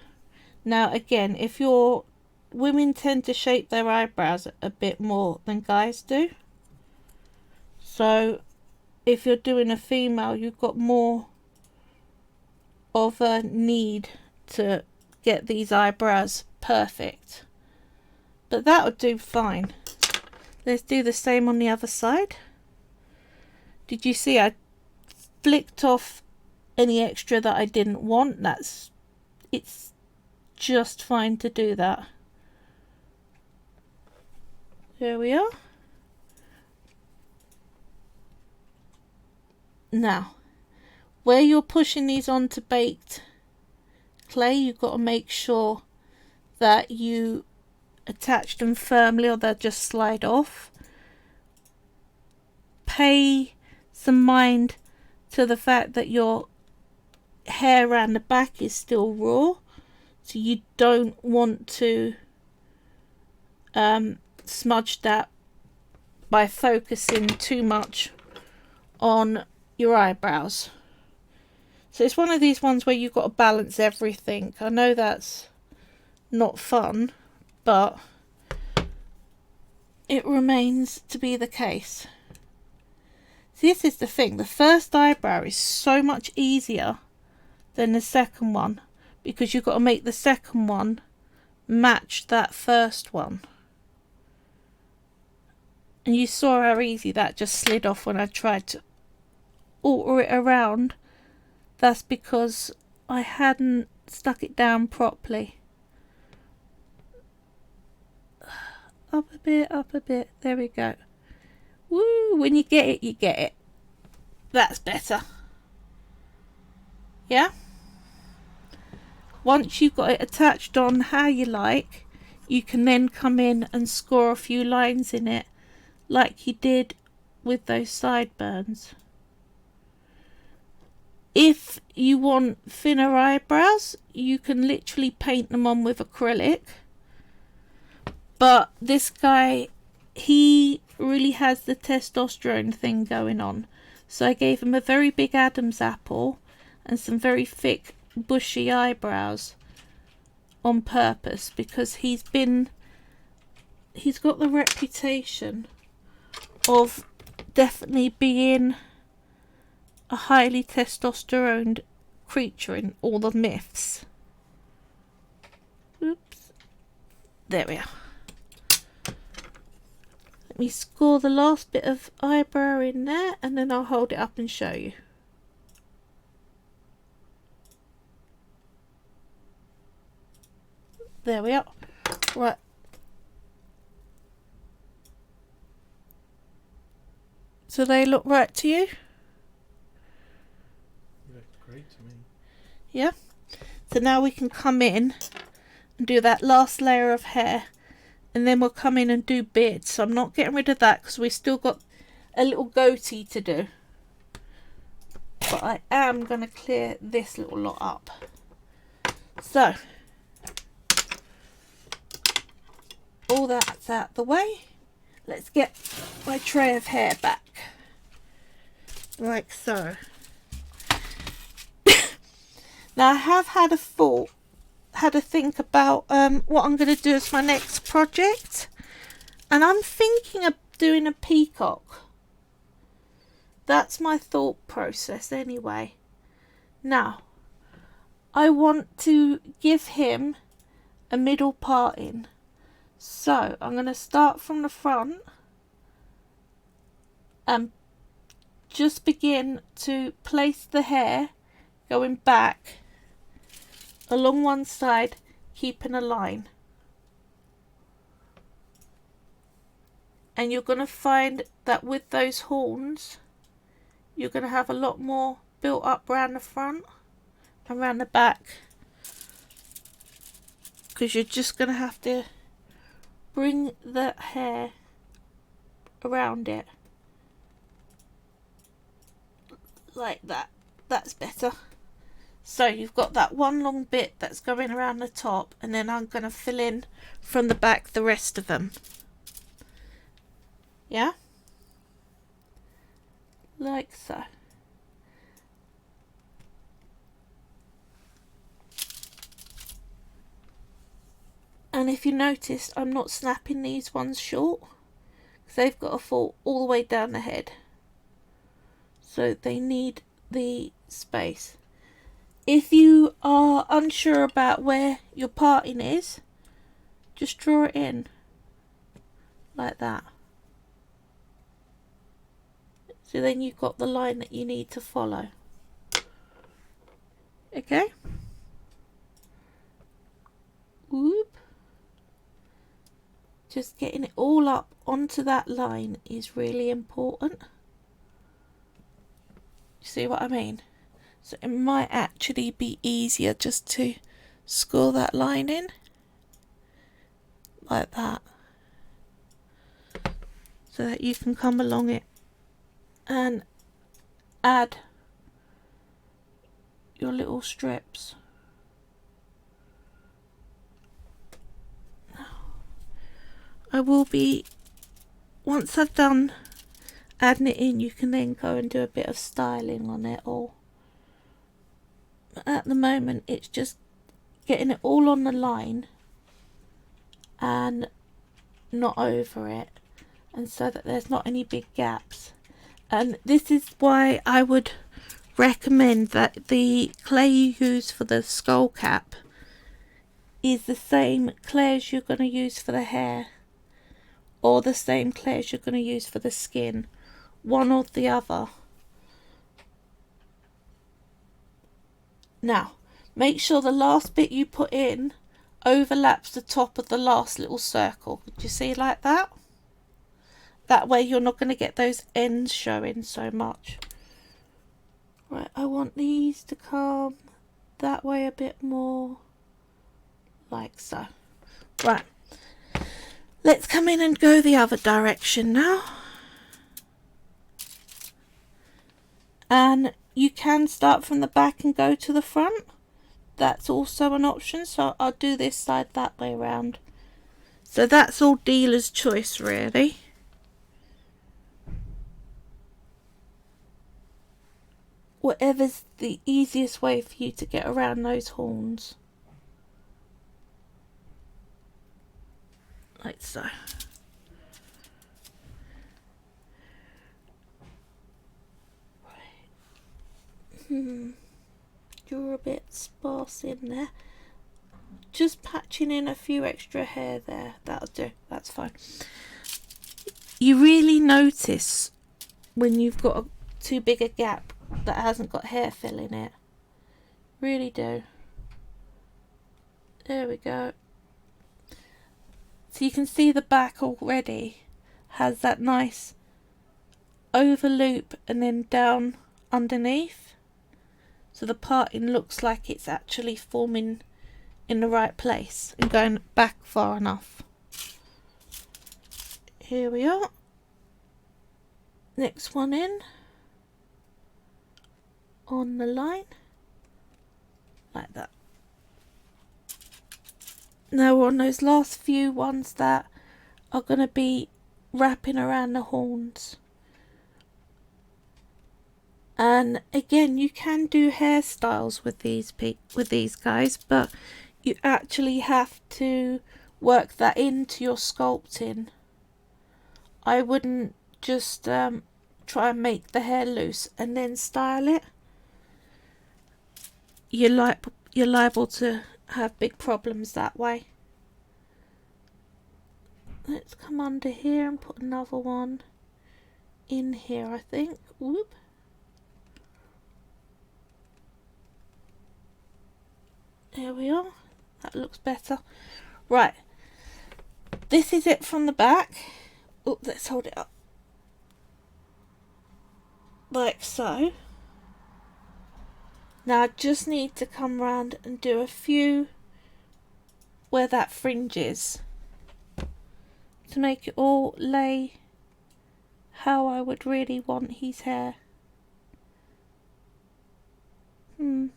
Now again, if you're women tend to shape their eyebrows a bit more than guys do. So if you're doing a female, you've got more of a need to get these eyebrows perfect. But that would do fine. Let's do the same on the other side. Did you see I flicked off any extra that I didn't want? It's just fine to do that. There we are. Now, where you're pushing these onto baked clay, you've got to make sure that you attach them firmly or they'll just slide off. Pay some mind to the fact that your hair around the back is still raw, so you don't want to smudge that by focusing too much on your eyebrows. So it's one of these ones where you've got to balance everything. I know that's not fun, but it remains to be the case. See, this is the thing. The first eyebrow is so much easier than the second one because you've got to make the second one match that first one. And you saw how easy that just slid off when I tried to alter it around. That's because I hadn't stuck it down properly. Up a bit, up a bit. There we go. Woo! When you get it, you get it. That's better. Yeah? Once you've got it attached on how you like, you can then come in and score a few lines in it like you did with those sideburns. If you want thinner eyebrows, you can literally paint them on with acrylic. But this guy, he really has the testosterone thing going on. So I gave him a very big Adam's apple and some very thick, bushy eyebrows on purpose because he's got the reputation of definitely being a highly testosterone creature in all the myths. Oops. There we are. Let me score the last bit of eyebrow in there and then I'll hold it up and show you. There we are. Right. So they look right to you? They look great to me. Yeah. So now we can come in and do that last layer of hair. And then we'll come in and do beards. So I'm not getting rid of that because we've still got a little goatee to do. But I am going to clear this little lot up. So all that's out the way. Let's get my tray of hair back, like so. Now I have had a think about what I'm going to do as my next project, and I'm thinking of doing a peacock. That's my thought process anyway. Now I want to give him a middle parting, so I'm going to start from the front and just begin to place the hair going back along one side, keeping a line. And you're going to find that with those horns, you're going to have a lot more built up around the front and around the back, because you're just going to have to bring the hair around it like that. That's better. So you've got that one long bit that's going around the top, and then I'm going to fill in from the back the rest of them. Yeah? Like so. And if you noticed, I'm not snapping these ones short, because they've got to fall all the way down the head. So they need the space. If you are unsure about where your parting is, just draw it in like that. So then you've got the line that you need to follow. Okay? Whoop. Just getting it all up onto that line is really important. You see what I mean? So it might actually be easier just to score that line in like that, so that you can come along it and add your little strips. I will be, once I've done adding it in, you can then go and do a bit of styling on it all. But at the moment it's just getting it all on the line and not over it, and so that there's not any big gaps. And this is why I would recommend that the clay you use for the skull cap is the same clay as you're going to use for the hair, or the same clay as you're going to use for the skin, one or the other. Now make sure the last bit you put in overlaps the top of the last little circle. Do you see like that? That way you're not going to get those ends showing so much. Right, I want these to come that way a bit more, like so. Right, let's come in and go the other direction now. And you can start from the back and go to the front. That's also an option, so I'll do this side that way around. So that's all dealer's choice really. Whatever's the easiest way for you to get around those horns. Like so. You're a bit sparse in there. Just patching in a few extra hair there. That'll do. That's fine. You really notice when you've got too big a gap that hasn't got hair fill in it. Really do. There we go. So you can see the back already has that nice over loop and then down underneath. So the parting looks like it's actually forming in the right place and going back far enough. Here we are. Next one in on the line like that. Now we're on those last few ones that are going to be wrapping around the horns. And again, you can do hairstyles with these guys, but you actually have to work that into your sculpting. I wouldn't just try and make the hair loose and then style it. You're liable to have big problems that way. Let's come under here and put another one in here, I think. Whoop. There we are. That looks better. Right. This is it from the back. Oh, let's hold it up. Like so. Now I just need to come round and do a few where that fringe is to make it all lay how I would really want his hair. Bring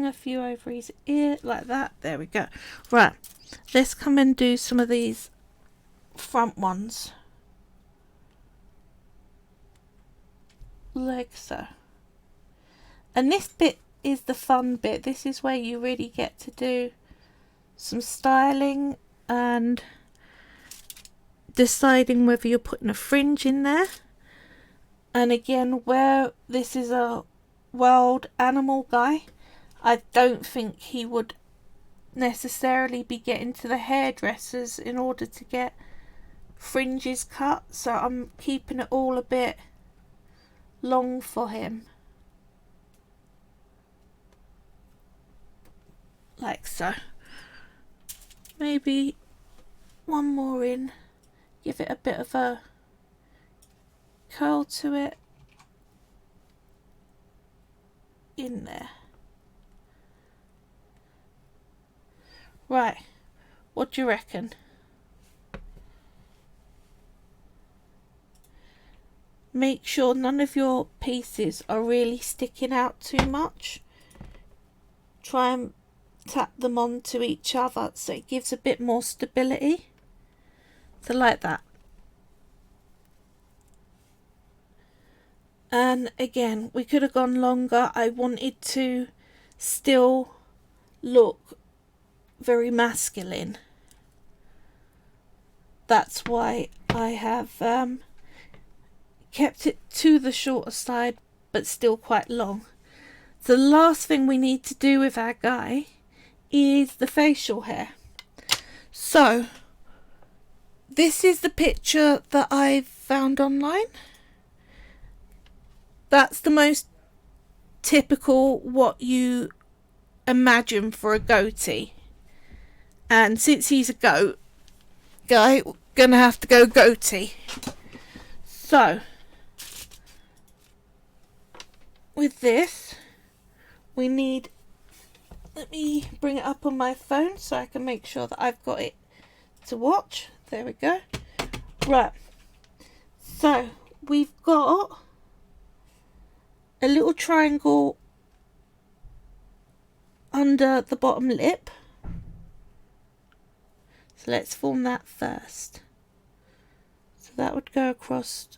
a few over his ear like that. There we go. Right, let's come and do some of these front ones like so. And this bit is the fun bit. This is where you really get to do some styling and deciding whether you're putting a fringe in there. And again, where this is a wild animal guy, I don't think he would necessarily be getting to the hairdressers in order to get fringes cut. So I'm keeping it all a bit long for him. Like so. Maybe one more in. Give it a bit of a curl to it. In there. Right, what do you reckon? Make sure none of your pieces are really sticking out too much. Try and tap them onto each other so it gives a bit more stability. So like that. And again, we could have gone longer. I wanted to still look very masculine. That's why I have kept it to the shorter side but still quite long. The last thing we need to do with our guy is the facial hair. So this is the picture that I've found online. That's the most typical what you imagine for a goatee. And since he's a goat guy, we're gonna have to go goatee. So with this we need, let me bring it up on my phone so I can make sure that I've got it to watch. There we go. Right, so we've got a little triangle under the bottom lip. So let's form that first. So that would go across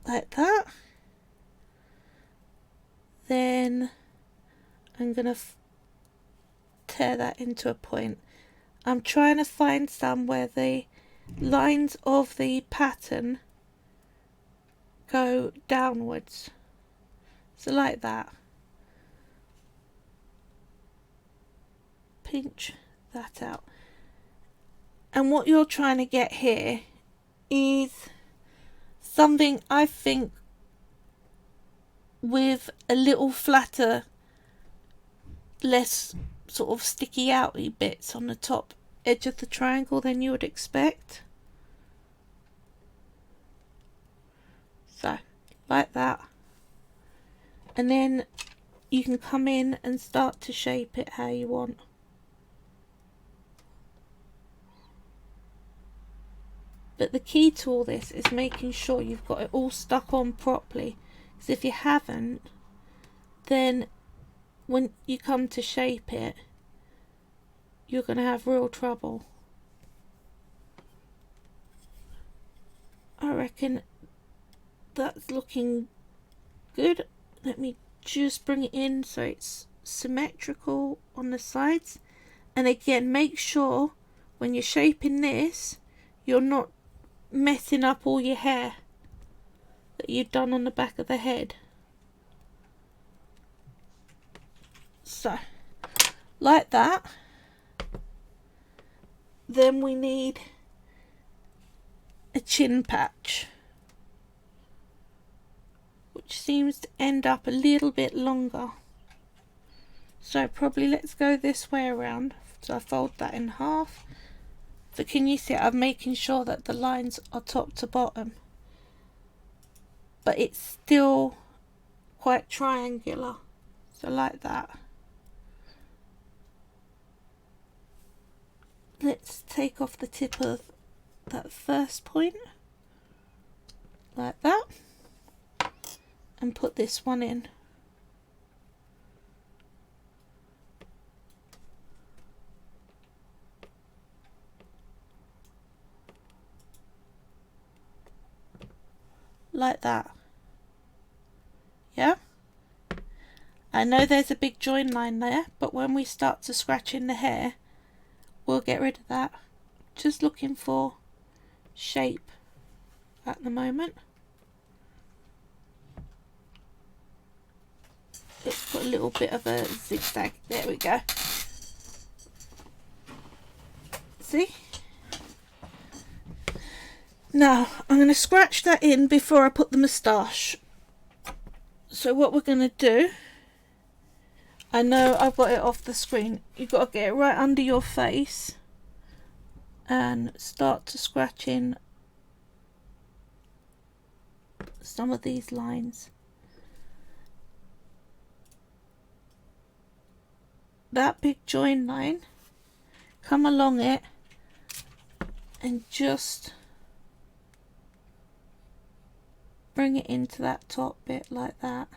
like that. Then I'm going to tear that into a point. I'm trying to find some where the lines of the pattern go downwards. So like that. Pinch that out. And what you're trying to get here is something, I think, with a little flatter, less sort of sticky outy bits on the top edge of the triangle than you would expect. So like that. And then you can come in and start to shape it how you want. But the key to all this is making sure you've got it all stuck on properly. Because if you haven't, then when you come to shape it, you're going to have real trouble. I reckon that's looking good. Let me just bring it in so it's symmetrical on the sides. And again, make sure when you're shaping this, you're not messing up all your hair that you've done on the back of the head. So, like that. Then we need a chin patch, which seems to end up a little bit longer. So probably let's go this way around. So I fold that in half. So can you see I'm making sure that the lines are top to bottom, but it's still quite triangular. So like that. Let's take off the tip of that first point, like that, and put this one in. Like that. Yeah? I know there's a big join line there, but when we start to scratch in the hair, we'll get rid of that. Just looking for shape at the moment. Let's put a little bit of a zigzag. There we go. See? Now, I'm going to scratch that in before I put the moustache. So what we're going to do, I know I've got it off the screen, you've got to get it right under your face and start to scratch in some of these lines. That big join line, come along it and just bring it into that top bit like that.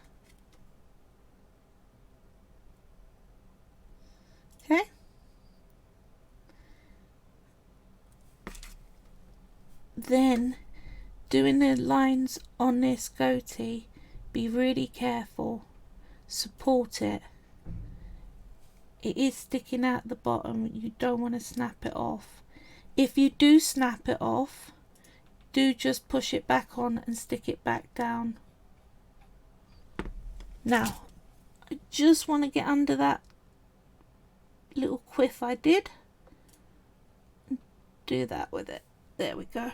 Okay? Then, doing the lines on this goatee, be really careful. Support it. It is sticking out the bottom. You don't want to snap it off. If you do snap it off, do just push it back on and stick it back down. Now, I just want to get under that little quiff I did. Do that with it. There we go.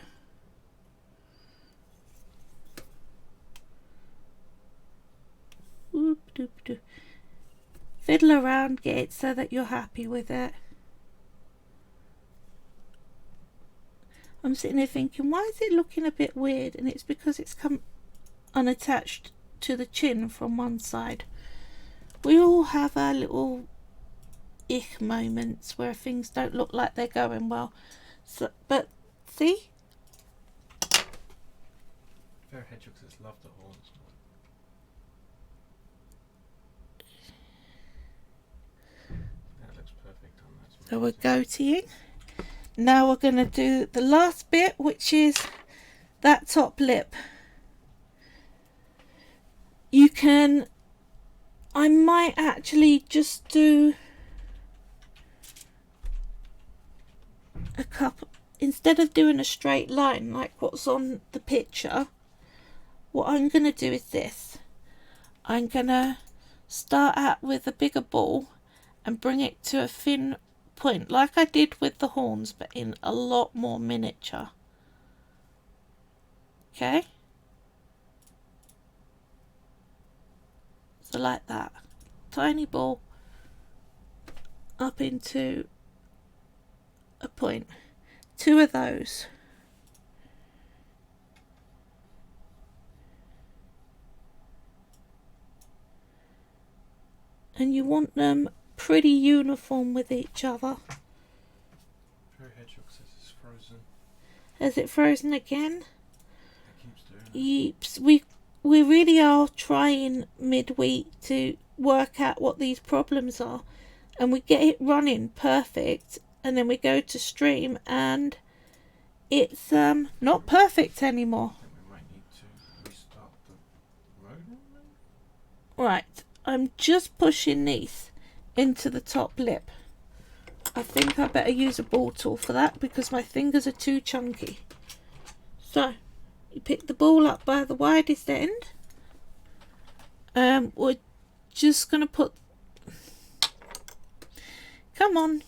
Whoop, doop, doop. Fiddle around, get it so that you're happy with it. I'm sitting here thinking, why is it looking a bit weird? And it's because it's come unattached to the chin from one side. We all have our little ick moments where things don't look like they're going well. So, but see? Fair hedgehogs has loved the horns. That looks perfect on that. So we're goateeing. Now we're going to do the last bit, which is that top lip. You can, I might actually just do a couple, instead of doing a straight line like what's on the picture, what I'm going to do is this. I'm going to start out with a bigger ball and bring it to a thin point like I did with the horns, but in a lot more miniature. Okay, so like that, tiny ball up into a point, 2 of those. And you want them pretty uniform with each other. Fair hedgehog says it's frozen. Has it frozen again? It keeps doing it. Yeeps. We really are trying midweek to work out what these problems are. and we get it running perfect, and then we go to stream and it's not perfect anymore. I think we might need to restart the modem then? Right, I'm just pushing these into the top lip. I think I better use a ball tool for that because my fingers are too chunky. So you pick the ball up by the widest end. We're just gonna put, come on,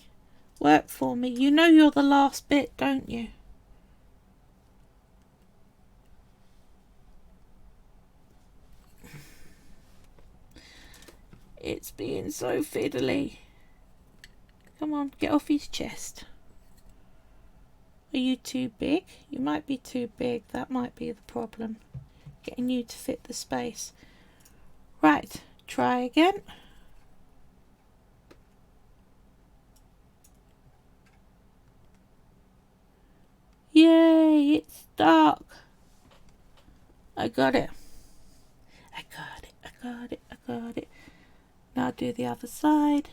work for me. You know you're the last bit, don't you? It's being so fiddly. Come on, get off his chest. Are you too big? You might be too big. That might be the problem. Getting you to fit the space. Right, try again. Yay, it's dark. I got it. I got it, I got it, I got it. Now do the other side.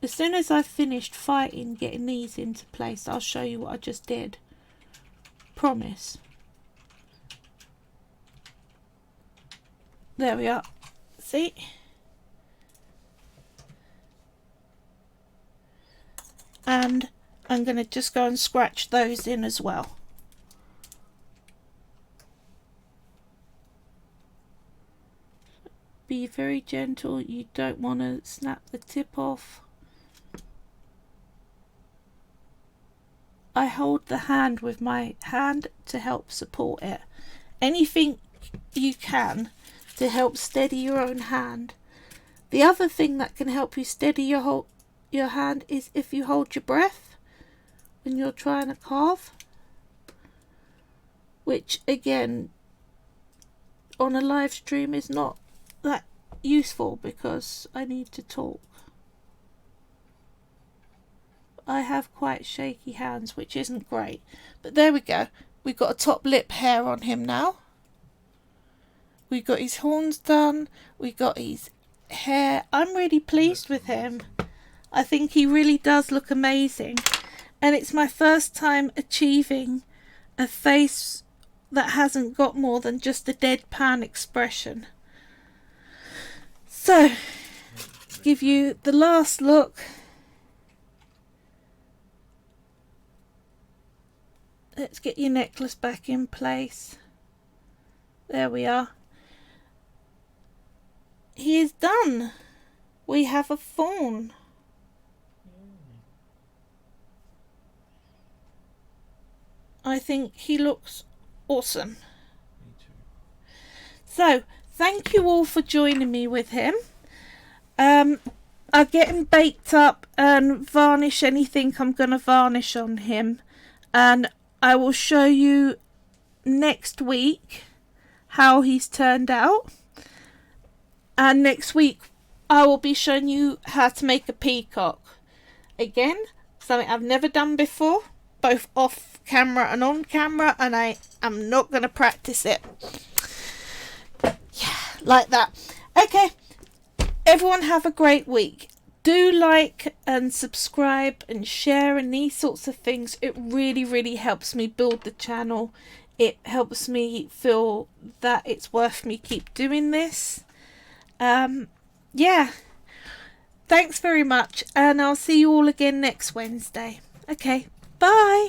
As soon as I've finished fighting getting these into place, I'll show you what I just did. Promise. There we are. See? And I'm going to just go and scratch those in as well. Be very gentle. You don't want to snap the tip off. I hold the hand with my hand to help support it. Anything you can to help steady your own hand. The other thing that can help you steady your hand is if you hold your breath when you're trying to carve, which again on a live stream is not that useful because I need to talk. I have quite shaky hands, which isn't great, but there we go. We've got a top lip hair on him now. We've got his horns done. We got his hair. I'm really pleased with him. I think he really does look amazing, and it's my first time achieving a face that hasn't got more than just a deadpan expression. So, give you the last look. Let's get your necklace back in place. There we are. He is done. We have a faun. I think he looks awesome. Me too. So, thank you all for joining me with him. I'll get him baked up and varnish anything I'm going to varnish on him. And I will show you next week how he's turned out. And next week I will be showing you how to make a peacock. Again, something I've never done before, both off camera and on camera, and I am not going to practice it. Yeah, like that. Okay, everyone have a great week. Do like and subscribe and share and these sorts of things. It really, really helps me build the channel. It helps me feel that it's worth me keep doing this. Yeah. Thanks very much, and I'll see you all again next Wednesday. Okay, bye.